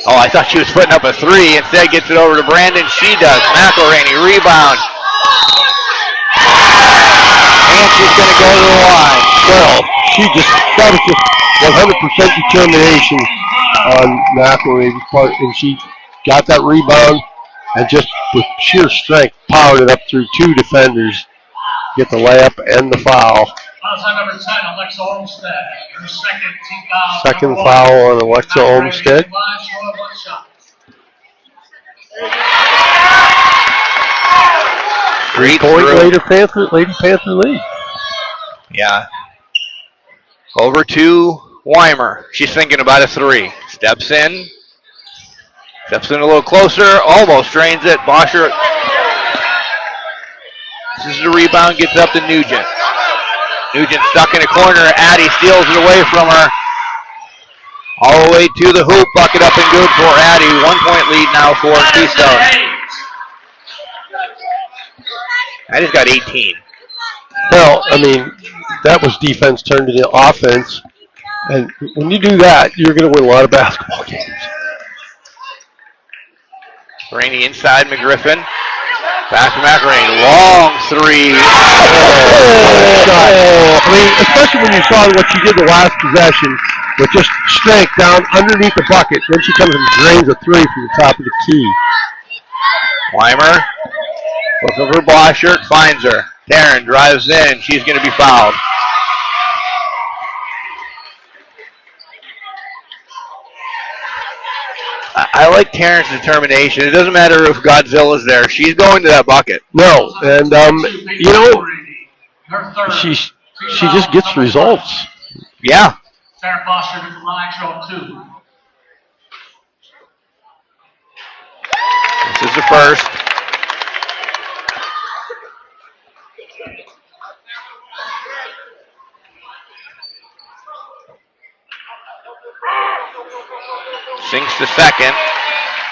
[SPEAKER 2] Oh, I thought she was putting up a three. Instead gets it over to Brandon. She does. McElraney rebound. And she's going to go to the line.
[SPEAKER 3] Well, that was just 100% determination on McElraney's part, and she got that rebound and just with sheer strength powered it up through 2 defenders. Get the layup and the foul.
[SPEAKER 12] Fouls on number 10, Alexa Olmsted. Her second team foul.
[SPEAKER 3] Second foul on Alexa Olmsted. 3-point Lady Panther lead.
[SPEAKER 2] Yeah. Over to Weimer. She's thinking about a three. Steps in a little closer. Almost drains it. Boschert. This is the rebound. Gets up to Nugent. Nugent stuck in a corner. Addie steals it away from her. All the way to the hoop. Bucket up and good for Addie. 1 point lead now for Keystone. Addie's got 18.
[SPEAKER 3] Well, I mean, that was defense turned into offense. And when you do that, you're going to win a lot of basketball games.
[SPEAKER 2] Rainey inside McGriffin. Back to McElraney. Long three.
[SPEAKER 3] I mean, especially when you saw what she did the last possession with just strength down underneath the bucket. Then she comes and drains a three from the top of the key.
[SPEAKER 2] Weimer. Looking for Boschert. Finds her. Taryn drives in. She's going to be fouled. I like Taryn's determination. It doesn't matter if Godzilla's there. She's going to that bucket.
[SPEAKER 3] No, and you know, she just gets results.
[SPEAKER 2] Yeah.
[SPEAKER 12] Sarah Foster to the line, show 2.
[SPEAKER 2] This is the first. Sinks to second.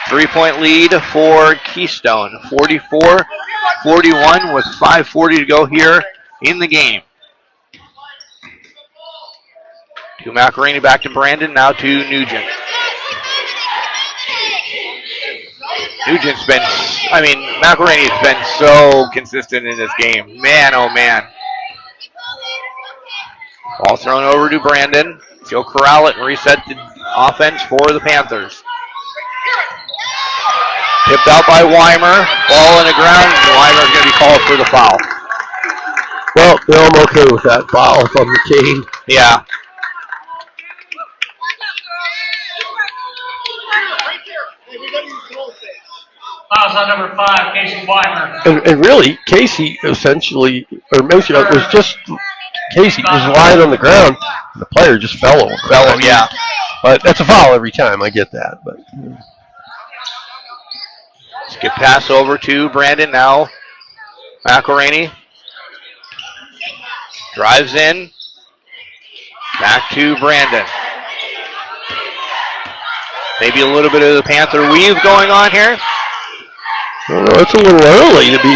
[SPEAKER 2] 3-point lead for Keystone. 44-41 with 5:40 to go here in the game. To McElraney, back to Brandon, now to Nugent. McElraney's been so consistent in this game. Man, oh man. Ball thrown over to Brandon. She'll corral it and reset the offense for the Panthers. Tipped out by Weimer. Ball in the ground, and Weimer's going to be called for the foul.
[SPEAKER 3] Well, I'm okay with that foul from the Kane.
[SPEAKER 2] Yeah.
[SPEAKER 12] Fouls on number 5, Casey Weimer.
[SPEAKER 3] And really, Casey essentially, or maybe it was just Casey was lying on the ground. The player just fell over.
[SPEAKER 2] Yeah.
[SPEAKER 3] But that's a foul every time. I get that. But
[SPEAKER 2] skip pass over to Brandon now. McElraney drives in. Back to Brandon. Maybe a little bit of the Panther weave going on here.
[SPEAKER 3] I don't know, it's a little early to be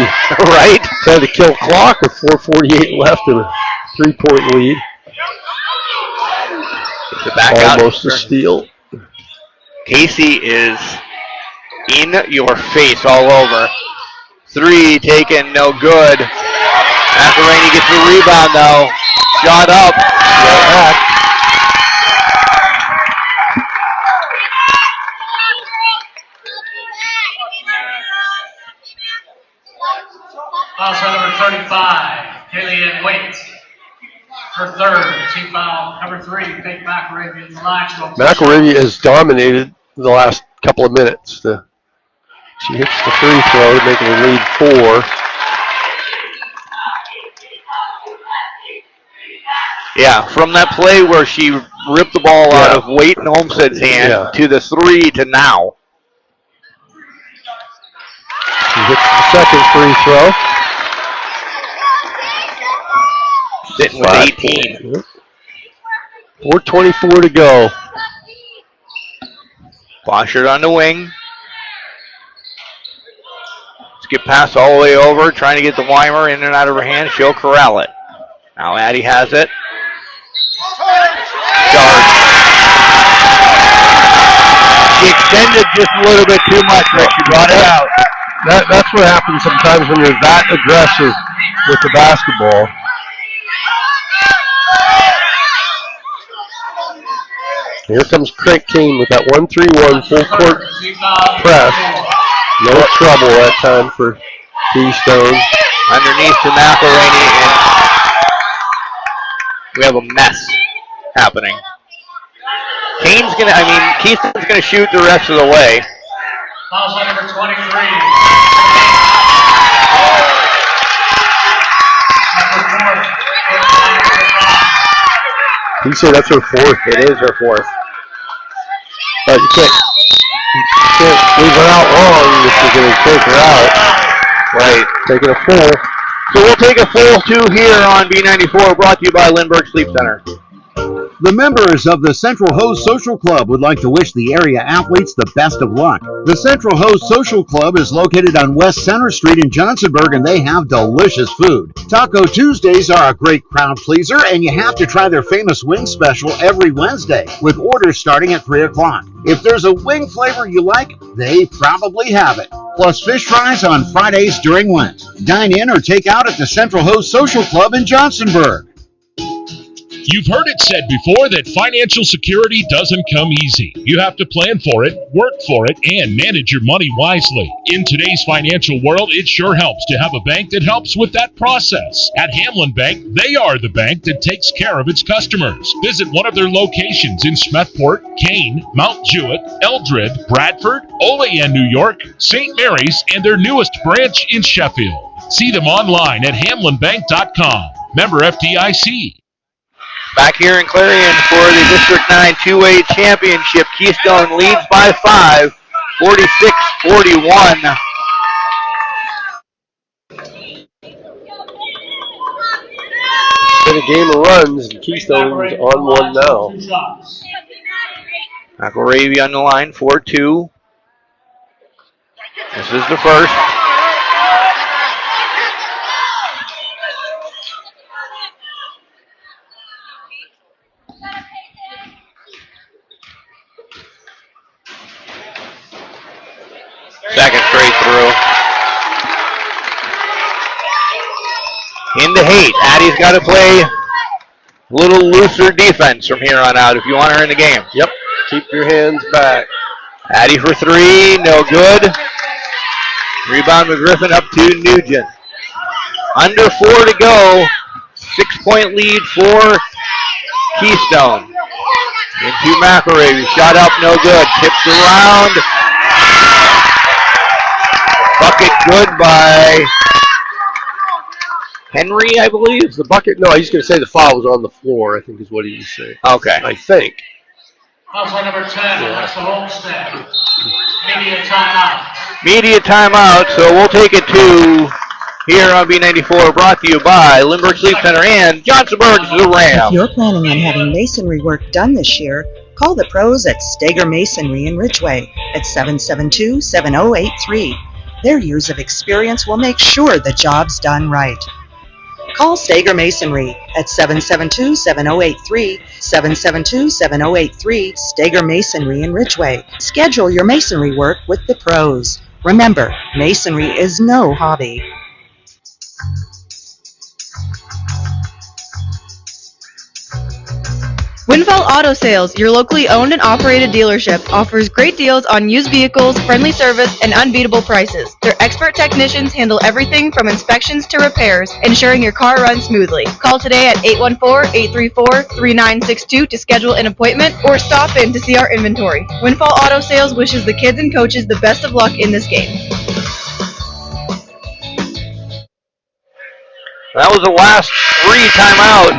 [SPEAKER 2] right.
[SPEAKER 3] Trying to kill clock with 4:48 left and a 3-point lead.
[SPEAKER 2] The back
[SPEAKER 3] Almost
[SPEAKER 2] out.
[SPEAKER 3] a steal.
[SPEAKER 2] Casey is in your face all over. 3 taken, no good. McElraney gets the rebound though. Shot up. Back.
[SPEAKER 12] Foul shot number 35, Killian Waite. Her third, team foul number 3, Big McElravy in the line.
[SPEAKER 3] McElravy has dominated the last couple of minutes. She hits the free throw, making the lead 4.
[SPEAKER 2] Yeah, from that play where she ripped the ball out of Waite and Olmsted's hand to the 3 to now.
[SPEAKER 3] She hits the second free throw.
[SPEAKER 2] Sitting with 18.
[SPEAKER 3] Yep. 4:24 to go.
[SPEAKER 2] Boschert on the wing. Skip pass all the way over, trying to get the Weimer in and out of her hand. She'll corral it. Now Addie has it. Charge. She extended just a little bit too much, Rick. She brought it out.
[SPEAKER 3] That's what happens sometimes when you're that aggressive with the basketball. Here comes Craig Kane with that 1-3-1 full court press. No trouble that time for Keystone.
[SPEAKER 2] Underneath to McElraney, and we have a mess happening. Keyston's gonna shoot the rest of the way.
[SPEAKER 12] Foul shot number 23.
[SPEAKER 3] You say that's her 4th.
[SPEAKER 2] It is her 4th.
[SPEAKER 3] But you can't leave her out long if you're going to take her out.
[SPEAKER 2] Right.
[SPEAKER 3] Taking a full.
[SPEAKER 2] So we'll take a full 2 here on B94, brought to you by Lindbergh Sleep Center.
[SPEAKER 1] The members of the Central Hose Social Club would like to wish the area athletes the best of luck. The Central Hose Social Club is located on West Center Street in Johnsonburg, and they have delicious food. Taco Tuesdays are a great crowd pleaser, and you have to try their famous wing special every Wednesday, with orders starting at 3 o'clock. If there's a wing flavor you like, they probably have it. Plus fish fries on Fridays during Lent. Dine in or take out at the Central Hose Social Club in Johnsonburg.
[SPEAKER 6] You've heard it said before that financial security doesn't come easy. You have to plan for it, work for it, and manage your money wisely. In today's financial world, it sure helps to have a bank that helps with that process. At Hamlin Bank, they are the bank that takes care of its customers. Visit one of their locations in Smethport, Kane, Mount Jewett, Eldred, Bradford, Olean, New York, St. Mary's, and their newest branch in Sheffield. See them online at hamlinbank.com. Member FDIC.
[SPEAKER 2] Back here in Clarion for the District 9 2A Championship. Keystone leads by 5, 46-41.
[SPEAKER 3] It's been a game of runs, and Keystone's on one now.
[SPEAKER 2] McElravy on the line, 4-2. This is the first. Second straight through. Into Haight. Addie's got to play a little looser defense from here on out if you want her in the game.
[SPEAKER 3] Yep. Keep your hands back.
[SPEAKER 2] Addie for 3, no good. Rebound McGriffin up to Nugent. Under 4 to go. 6-point lead for Keystone. Into McElravy. Shot up, no good. Tipped around. Bucket good by Henry, I believe.
[SPEAKER 3] The bucket? No, he's going to say the foul was on the floor, I think is what he was saying.
[SPEAKER 2] Okay.
[SPEAKER 3] I think.
[SPEAKER 12] Foul shot number 10, that's the Homestead. Media timeout.
[SPEAKER 2] Media timeout, so we'll take it to here on B94, brought to you by Lindbergh Sleep Center and Johnsonburg's The Ram.
[SPEAKER 20] If you're planning on having masonry work done this year, Call the pros at Steger Masonry in Ridgeway at 772-7083. Their years of experience will make sure the job's done right. Call Steger Masonry at 772-7083, 772-7083, Steger Masonry in Ridgeway. Schedule your masonry work with the pros. Remember, masonry is no hobby.
[SPEAKER 18] Windfall Auto Sales, your locally owned and operated dealership, offers great deals on used vehicles, friendly service, and unbeatable prices. Their expert technicians handle everything from inspections to repairs, ensuring your car runs smoothly. Call today at 814-834-3962 to schedule an appointment or stop in to see our inventory. Windfall Auto Sales wishes the kids and coaches the best of luck in this game.
[SPEAKER 2] That was the last 3 timeout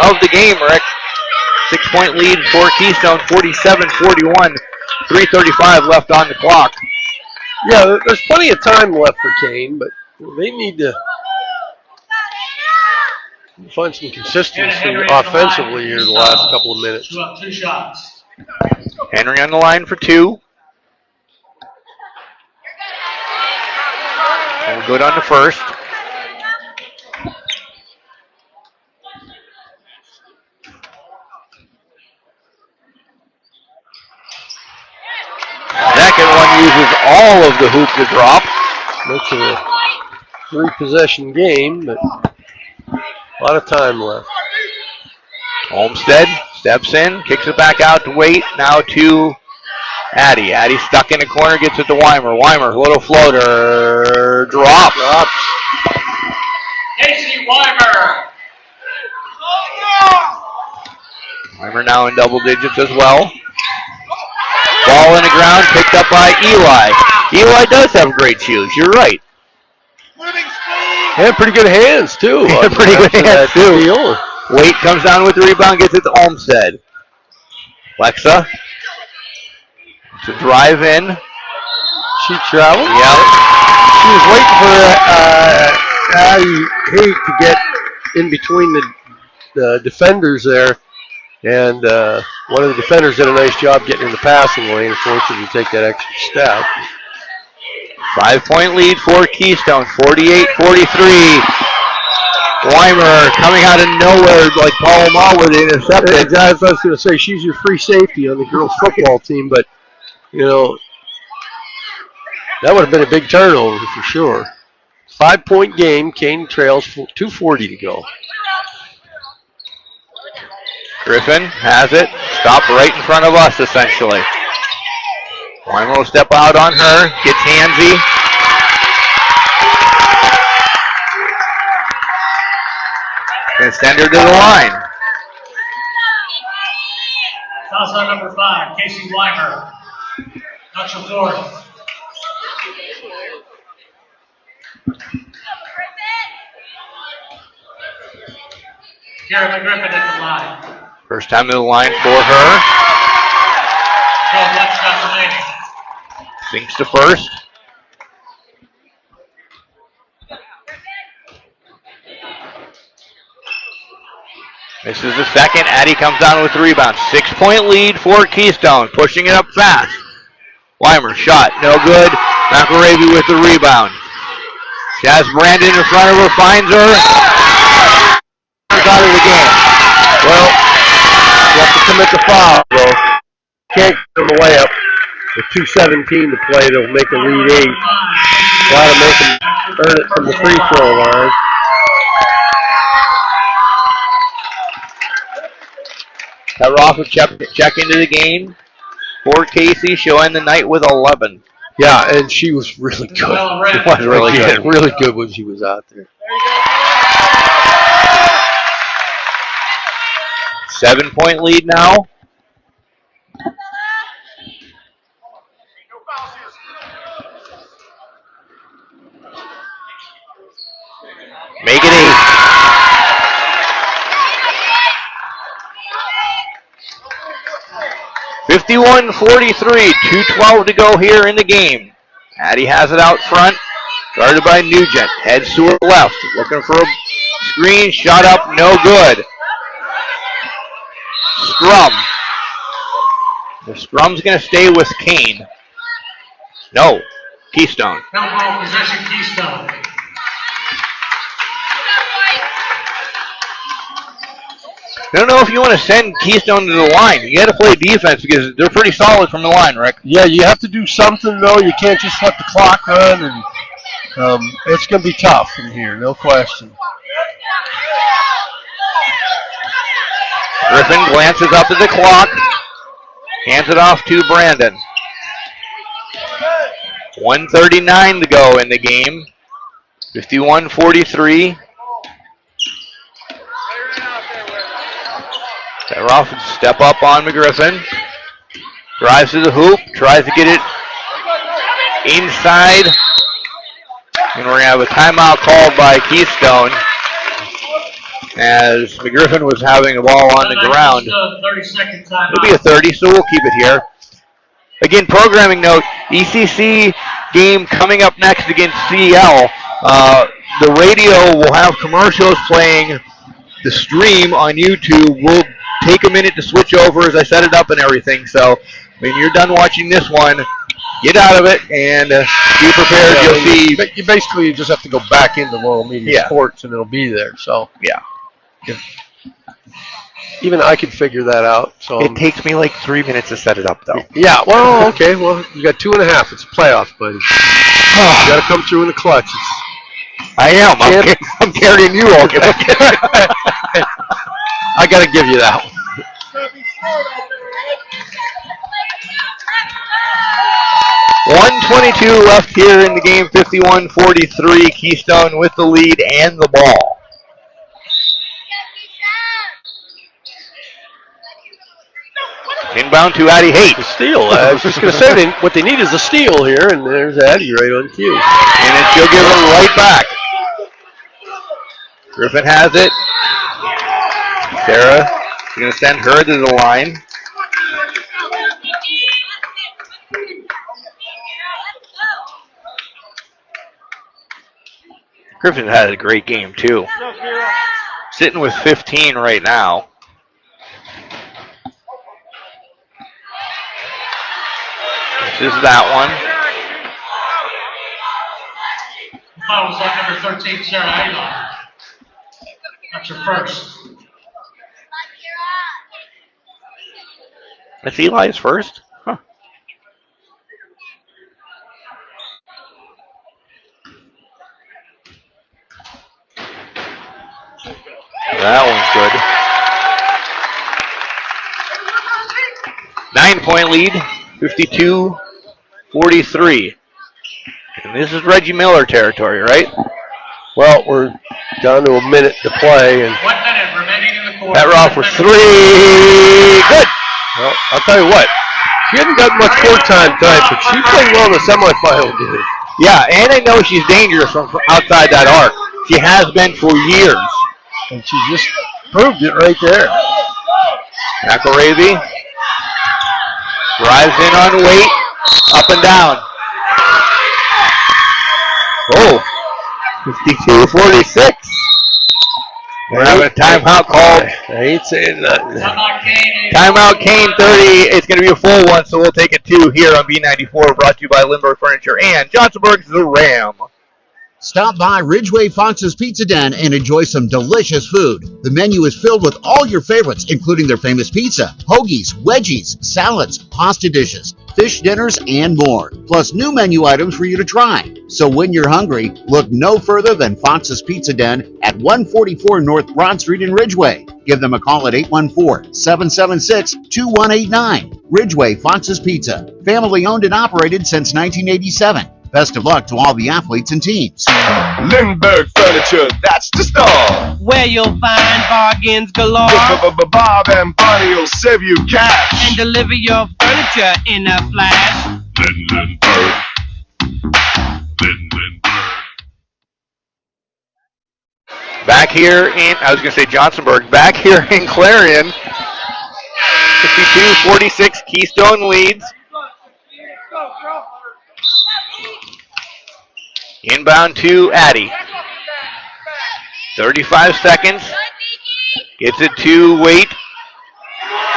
[SPEAKER 2] of the game, Rick. 6-point lead for Keystone, 47-41. 3:35 left on the clock.
[SPEAKER 3] Yeah, there's plenty of time left for Kane, but they need to find some consistency offensively here the last couple of minutes.
[SPEAKER 12] 2 shots.
[SPEAKER 2] Henry on the line for 2. And good on the first. Second one uses all of the hoop to drop.
[SPEAKER 3] Makes it a 3-possession game, but a lot of time left.
[SPEAKER 2] Olmstead steps in, kicks it back out to Waite. Now to Addy. Addy stuck in the corner, gets it to Weimer. Weimer, little floater. Drop.
[SPEAKER 12] Casey Weimer.
[SPEAKER 2] Weimer now in double digits as well. Ball in the ground, picked up by Eli. Eli does have great shoes, you're right.
[SPEAKER 3] And pretty good hands, too.
[SPEAKER 2] Yeah, pretty good hands, too. Waite comes down with the rebound, gets it to Olmstead. Lexa to drive in.
[SPEAKER 3] She traveled?
[SPEAKER 2] Yep.
[SPEAKER 3] She was waiting for Addy Haight to get in between the defenders there. And one of the defenders did a nice job getting in the passing lane, forcing him to take that extra step.
[SPEAKER 2] 5-point lead for Keystone, 48-43. Weimer coming out of nowhere like Paul Ma with the interception.
[SPEAKER 3] Exactly, I was going to say, she's your free safety on the girls' football team, but, you know, that would have been a big turnover for sure. 5-point game, Kane trails, 2:40 to go.
[SPEAKER 2] Griffin has it, stopped right in front of us essentially. Weimer will step out on her, gets handsy. Gonna send her to the line.
[SPEAKER 12] Foul on number 5, Casey Weimer. Touch the floor. Garrett Griffin at the line.
[SPEAKER 2] First time to the line for her.
[SPEAKER 12] 12 left shot remaining.
[SPEAKER 2] Sinks to first. Misses the second. Addy comes down with the rebound. 6-point lead for Keystone. Pushing it up fast. Weimer shot. No good. McElravy with the rebound. She has Brandon in front of her. Finds her. Out of the game.
[SPEAKER 3] Well, you have to commit the foul, though. Can't give them away up. With 2:17 to play, they'll make a lead 8. Got to make them earn it from the free throw line.
[SPEAKER 2] Roth would check into the game for Casey. She'll end the night with 11.
[SPEAKER 3] Yeah, and she was really good. She was really good. Really good when she was out there.
[SPEAKER 2] 7-point lead now. Make it 8. (51-43). 2:12 to go here in the game. Addy has it out front. Guarded by Nugent. Heads to her left. Looking for a screen. Shot up. No good. Scrum. The scrum's going to stay with Kane. No, Keystone.
[SPEAKER 12] Field goal possession, Keystone.
[SPEAKER 2] I don't know if you want to send Keystone to the line. You got to play defense because they're pretty solid from the line, Rick.
[SPEAKER 3] Yeah, you have to do something, though. You can't just let the clock run, and it's going to be tough from here, no question.
[SPEAKER 2] Griffin glances up at the clock, hands it off to Brandon. 1:39 to go in the game. 51-43. Roth would step up on McGriffin. Drives to the hoop, tries to get it inside. And we're going to have a timeout called by Keystone as McGriffin was having the ball on the ground.
[SPEAKER 12] 30-second timeout.
[SPEAKER 2] It'll be a 30, so we'll keep it here. Again, programming note, ECC game coming up next against CL. The radio will have commercials playing the stream on YouTube. We'll take a minute to switch over as I set it up and everything. So when you're done watching this one, get out of it and be prepared.
[SPEAKER 3] Yeah,
[SPEAKER 2] You'll see.
[SPEAKER 3] You basically just have to go back into Laurel Media Sports, and it'll be there. So
[SPEAKER 2] yeah.
[SPEAKER 3] Even I could figure that out. So
[SPEAKER 2] It takes me like 3 minutes to set it up, though.
[SPEAKER 3] Yeah, well, okay. Well, you got 2.5. It's a playoff, buddy. You got to come through in the clutch.
[SPEAKER 2] I am. I'm carrying you all game.
[SPEAKER 3] I got to give you that one.
[SPEAKER 2] .122 left here in the game. 51-43. Keystone with the lead and the ball. Inbound to Addie Haight.
[SPEAKER 3] The steal. I was just going to say, what they need is a steal here, and there's Addie right on cue.
[SPEAKER 2] And then she'll give it right back. Griffin has it. Sarah is going to send her to the line. Griffin had a great game, too. Sitting with 15 right now. This is that one.
[SPEAKER 12] Foul was on number 13, Sarah Avon. That's her first.
[SPEAKER 2] That's Eli's first? Huh. That one's good. 9-point lead, 52-43. And this is Reggie Miller territory, right?
[SPEAKER 3] Well, we're down to a minute to play, and
[SPEAKER 12] 1 minute remaining in the quarter.
[SPEAKER 2] Pat Roth for three. Good.
[SPEAKER 3] Well, I'll tell you what, she hasn't got much court time tonight, but she played well in the semifinal game.
[SPEAKER 2] Yeah, and I know she's dangerous from outside that arc. She has been for years.
[SPEAKER 3] And she just proved it right there.
[SPEAKER 2] McElravy drives in on Waite, up and down. Oh, 52-46. We're having a timeout called.
[SPEAKER 3] I ain't saying nothing.
[SPEAKER 2] Timeout Kane 30. It's going to be a full one, so we'll take it 2 here on B94, brought to you by Lindbergh Furniture and Johnsonburg's The Ram.
[SPEAKER 1] Stop by Ridgeway Fox's Pizza Den and enjoy some delicious food. The menu is filled with all your favorites, including their famous pizza, hoagies, wedgies, salads, pasta dishes, fish dinners, and more. Plus new menu items for you to try. So when you're hungry, look no further than Fox's Pizza Den at 144 North Broad Street in Ridgeway. Give them a call at 814-776-2189. Ridgeway Fox's Pizza. Family owned and operated since 1987. Best of luck to all the athletes and teams.
[SPEAKER 4] Lindbergh Furniture, that's the store.
[SPEAKER 5] Where you'll find bargains galore.
[SPEAKER 4] Bob and Bonnie will save you cash.
[SPEAKER 5] And deliver your furniture in a flash.
[SPEAKER 4] Lindbergh.
[SPEAKER 2] Back here in, I was going to say Johnsonburg, back here in Clarion. 52-46, Keystone leads. Inbound to Addie. 35 seconds. Gets it to Waite.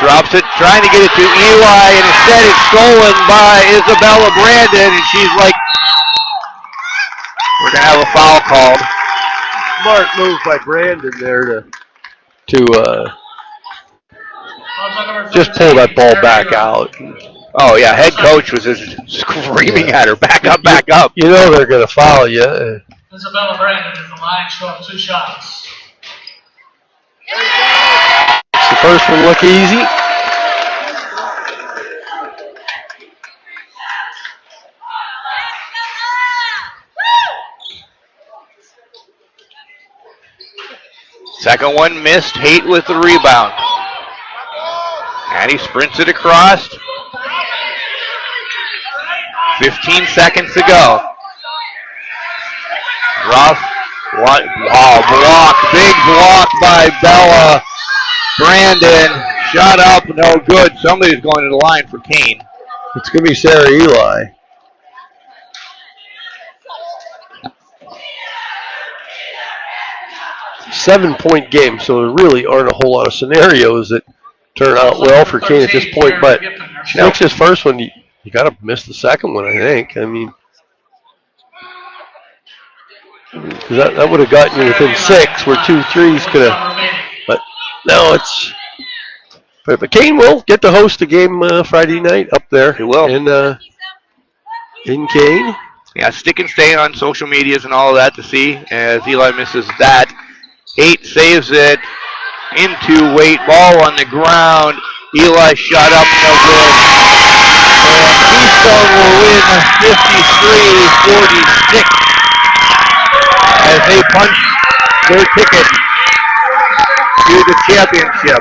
[SPEAKER 2] Drops it, trying to get it to Eli, and instead it's stolen by Isabella Brandon, and she's like, we're going to have a foul called.
[SPEAKER 3] Smart move by Brandon there to just pull that ball back out.
[SPEAKER 2] Oh, yeah, head coach was just screaming at her, back up, back up.
[SPEAKER 3] You know they're going to foul you.
[SPEAKER 12] Isabella Brandon at the line, she'll have 2 shots.
[SPEAKER 3] The first one look easy.
[SPEAKER 2] Second one missed. Haight with the rebound. Addie sprints it across. 15 seconds to go. Rough. Block. Big block by Bella Brandon. Shot up, no good. Somebody's going to the line for Kane.
[SPEAKER 3] It's going to be Sarah Eli. Seven-point game, so there really aren't a whole lot of scenarios that turn out well for Kane at this point. But she makes his first one, you got to miss the second one, I think. I mean, that would have gotten you within 6, where 2 threes could have. But no, it's. But Kane will get to host the game Friday night up there.
[SPEAKER 2] He will.
[SPEAKER 3] In Kane.
[SPEAKER 2] Yeah, stick and stay on social medias and all of that to see as Eli misses that. Haight saves it into Waite. Ball on the ground. Eli shot up, no good. And Keystone will win 53-46 as they punch their ticket to the championship.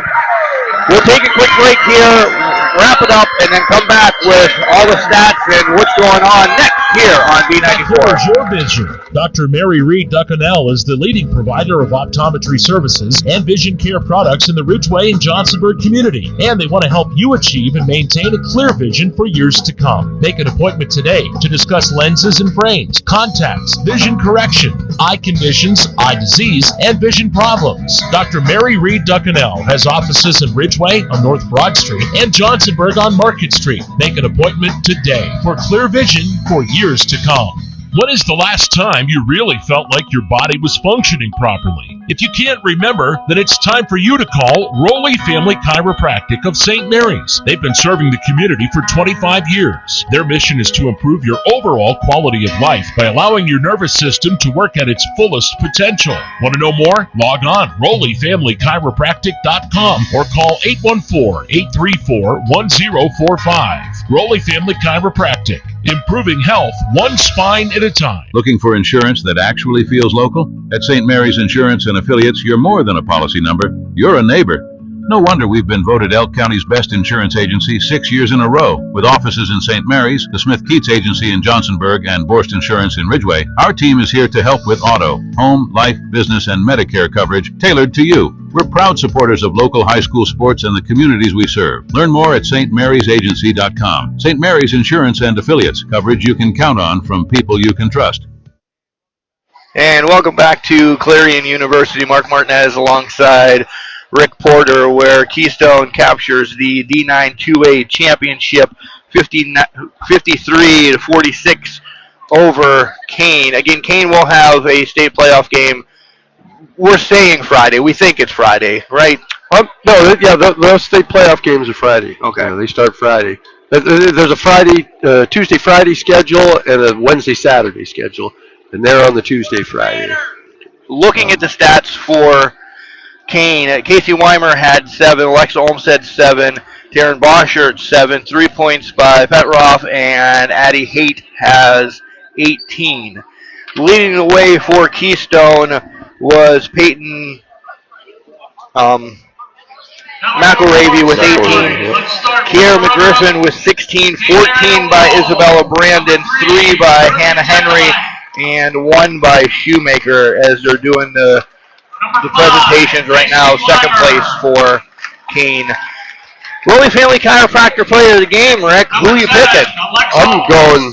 [SPEAKER 2] We'll take a quick break here, wrap it up, and then come back with all the stats and what's going on next here on B94.
[SPEAKER 6] Here's your vision. Dr. Mary Reed Duckinell is the leading provider of optometry services and vision care products in the Ridgeway and Johnsonburg community, and they want to help you achieve and maintain a clear vision for years to come. Make an appointment today to discuss lenses and frames, contacts, vision correction, eye conditions, eye disease, and vision problems. Dr. Mary Reed Duckinell has offices in Ridgeway on North Broad Street and Johnsonburg on Market Street. Make an appointment today for clear vision for years to come. When is the last time you really felt like your body was functioning properly? If you can't remember, then it's time for you to call Rowley Family Chiropractic of St. Mary's. They've been serving the community for 25 years. Their mission is to improve your overall quality of life by allowing your nervous system to work at its fullest potential. Want to know more? Log on RowleyFamilyChiropractic.com or call 814-834-1045. Rowley Family Chiropractic. Improving health one spine at a time.
[SPEAKER 7] Looking for insurance that actually feels local? At St. Mary's Insurance and Affiliates, you're more than a policy number. You're a neighbor. No wonder we've been voted Elk County's best insurance agency 6 years in a row. With offices in St. Mary's, the Smith Keats Agency in Johnsonburg, and Borst Insurance in Ridgeway, our team is here to help with auto, home, life, business, and Medicare coverage tailored to you. We're proud supporters of local high school sports and the communities we serve. Learn more at stmariesagency.com. St. Mary's Insurance and Affiliates, coverage you can count on from people you can trust.
[SPEAKER 2] And welcome back to Clarion University. Mark Martinez alongside Rick Porter, where Keystone captures the D9 2A championship 53-46 over Kane. Again, Kane will have a state playoff game. We're saying Friday. We think it's Friday, right?
[SPEAKER 3] Those state playoff games are Friday.
[SPEAKER 2] Okay.
[SPEAKER 3] Yeah, they start Friday. There's a Tuesday-Friday schedule and a Wednesday-Saturday schedule, and they're on the Tuesday-Friday.
[SPEAKER 2] Looking at the stats for Kane, Casey Weimer had 7, Alexa Olmstead 7, Taryn Boschert 7, 3 points by Petroff, and Addie Haight has 18. Leading the way for Keystone was Peyton McElravy with 18, Kiera McGriffin with 16, 14 by Isabella Brandon, 3 by Hannah Henry, and 1 by Shoemaker as they're doing the presentations right now. Second place for Kane. Rowley Family Chiropractor player of the game, Rick. Who are you picking?
[SPEAKER 3] I'm going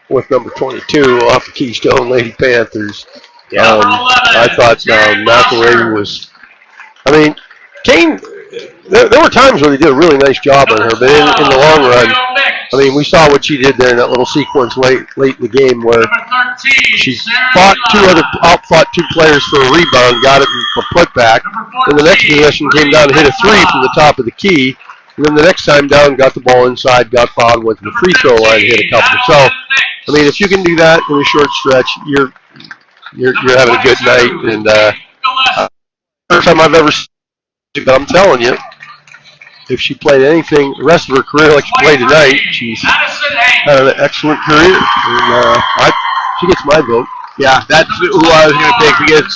[SPEAKER 3] with number 22 off the Keystone Lady Panthers. I thought McElravy was. I mean, Kane there were times where they did a really nice job on her, but in the long run, I mean, we saw what she did there in that little sequence late in the game where she outfought two players for a rebound, got it for putback, and the next possession came down and hit a three from the top of the key, and then the next time down got the ball inside, got fouled, went to the free throw line, hit a couple. So, I mean, if you can do that in a short stretch, you're having a good night. And first time I've ever seen it, but I'm telling you, if she played anything the rest of her career like she played tonight, she's had an excellent career. And she gets my vote.
[SPEAKER 2] Yeah, that's who I was going to pick because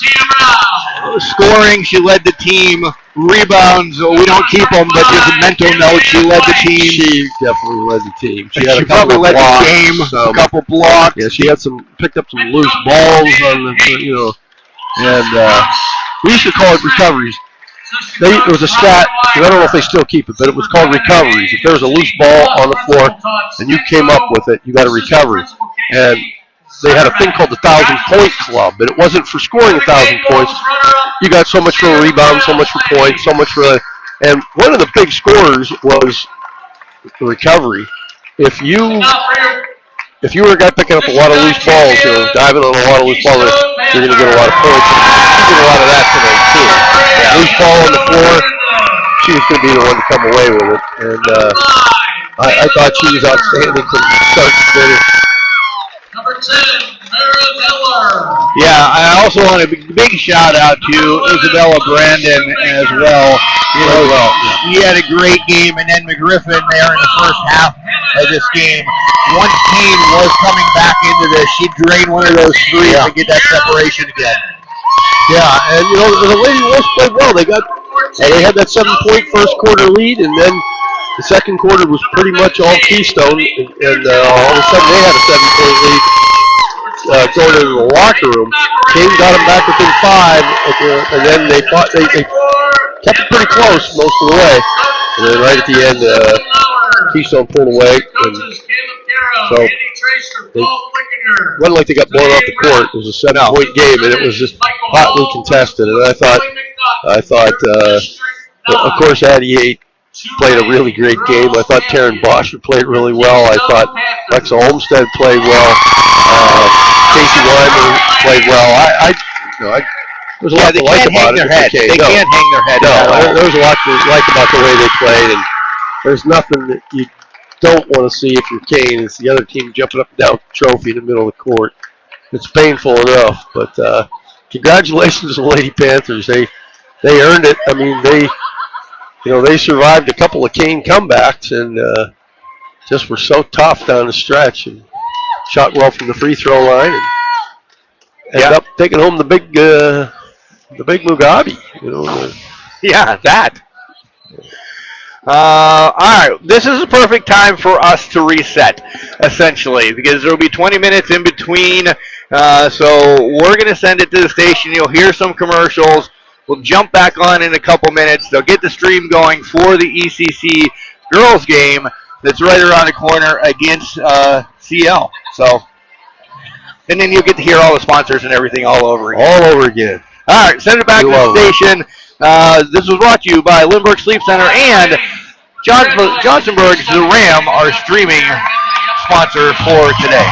[SPEAKER 2] scoring, she led the team. Rebounds, we don't keep them, but just a mental note, she led the team.
[SPEAKER 3] She definitely led the team. She had a
[SPEAKER 2] probably
[SPEAKER 3] couple
[SPEAKER 2] led
[SPEAKER 3] blocks,
[SPEAKER 2] the game, a couple blocks.
[SPEAKER 3] Yeah, she had picked up some loose balls on the, and we used to call it recoveries. There was a stat, and I don't know if they still keep it, but it was called recoveries. If there was a loose ball on the floor and you came up with it, you got a recovery. And they had a thing called the 1,000-point club, but it wasn't for scoring 1,000 points. You got so much for a rebound, so much for points, so much for and one of the big scorers was the recovery. If you were a guy picking up a lot of loose balls, diving on a lot of loose balls, you're going to get a lot of points. She did a lot of that tonight too. Yeah. Loose ball on the floor, she was going to be the one to come away with it, and I thought she was outstanding from start to finish.
[SPEAKER 12] Number 10, Mara Miller.
[SPEAKER 2] Yeah, I also want a big shout out to Isabella Brandon as well. She had a great game, and then McGriffin there in the first half of this game. Once Kane was coming back into this, she'd drain one of those threes to get that separation again.
[SPEAKER 3] Yeah, and the Lady Wolves played well. They had that 7-point first quarter lead, and then the second quarter was pretty much all Keystone, and all of a sudden they had a 7-point lead going into the locker room. Kane got them back within 5, and then they kept it pretty close most of the way. And then right at the end, Keystone pulled away, and so it wasn't like they got blown off the court. It was a 7-point game, and it was just hotly contested. And I thought, of course, Addie 8 played a really great game. I thought Taryn Bosher played really well. I thought Lexa Olmstead played well. Casey Wyman played well. There's a lot to like about it.
[SPEAKER 2] They can't hang their head.
[SPEAKER 3] No, there's a lot to like about the way they played, and there's nothing that you don't want to see if you're Kane. It's the other team jumping up and down with the trophy in the middle of the court. It's painful enough, but congratulations to the Lady Panthers. They earned it. I mean, they survived a couple of Kane comebacks and just were so tough down the stretch and shot well from the free throw line and ended up taking home the big Mugabe.
[SPEAKER 2] Yeah, that. All right, this is a perfect time for us to reset, essentially, because there will be 20 minutes in between. So we're going to send it to the station. You'll hear some commercials. We'll jump back on in a couple minutes. They'll get the stream going for the ECC girls game that's right around the corner against CL. So, and then you'll get to hear all the sponsors and everything all over again.
[SPEAKER 3] All over again.
[SPEAKER 2] All right, send it back to the station. This was brought to you by Lindbergh Sleep Center and Johnsonburg's The Ram, our streaming sponsor for today.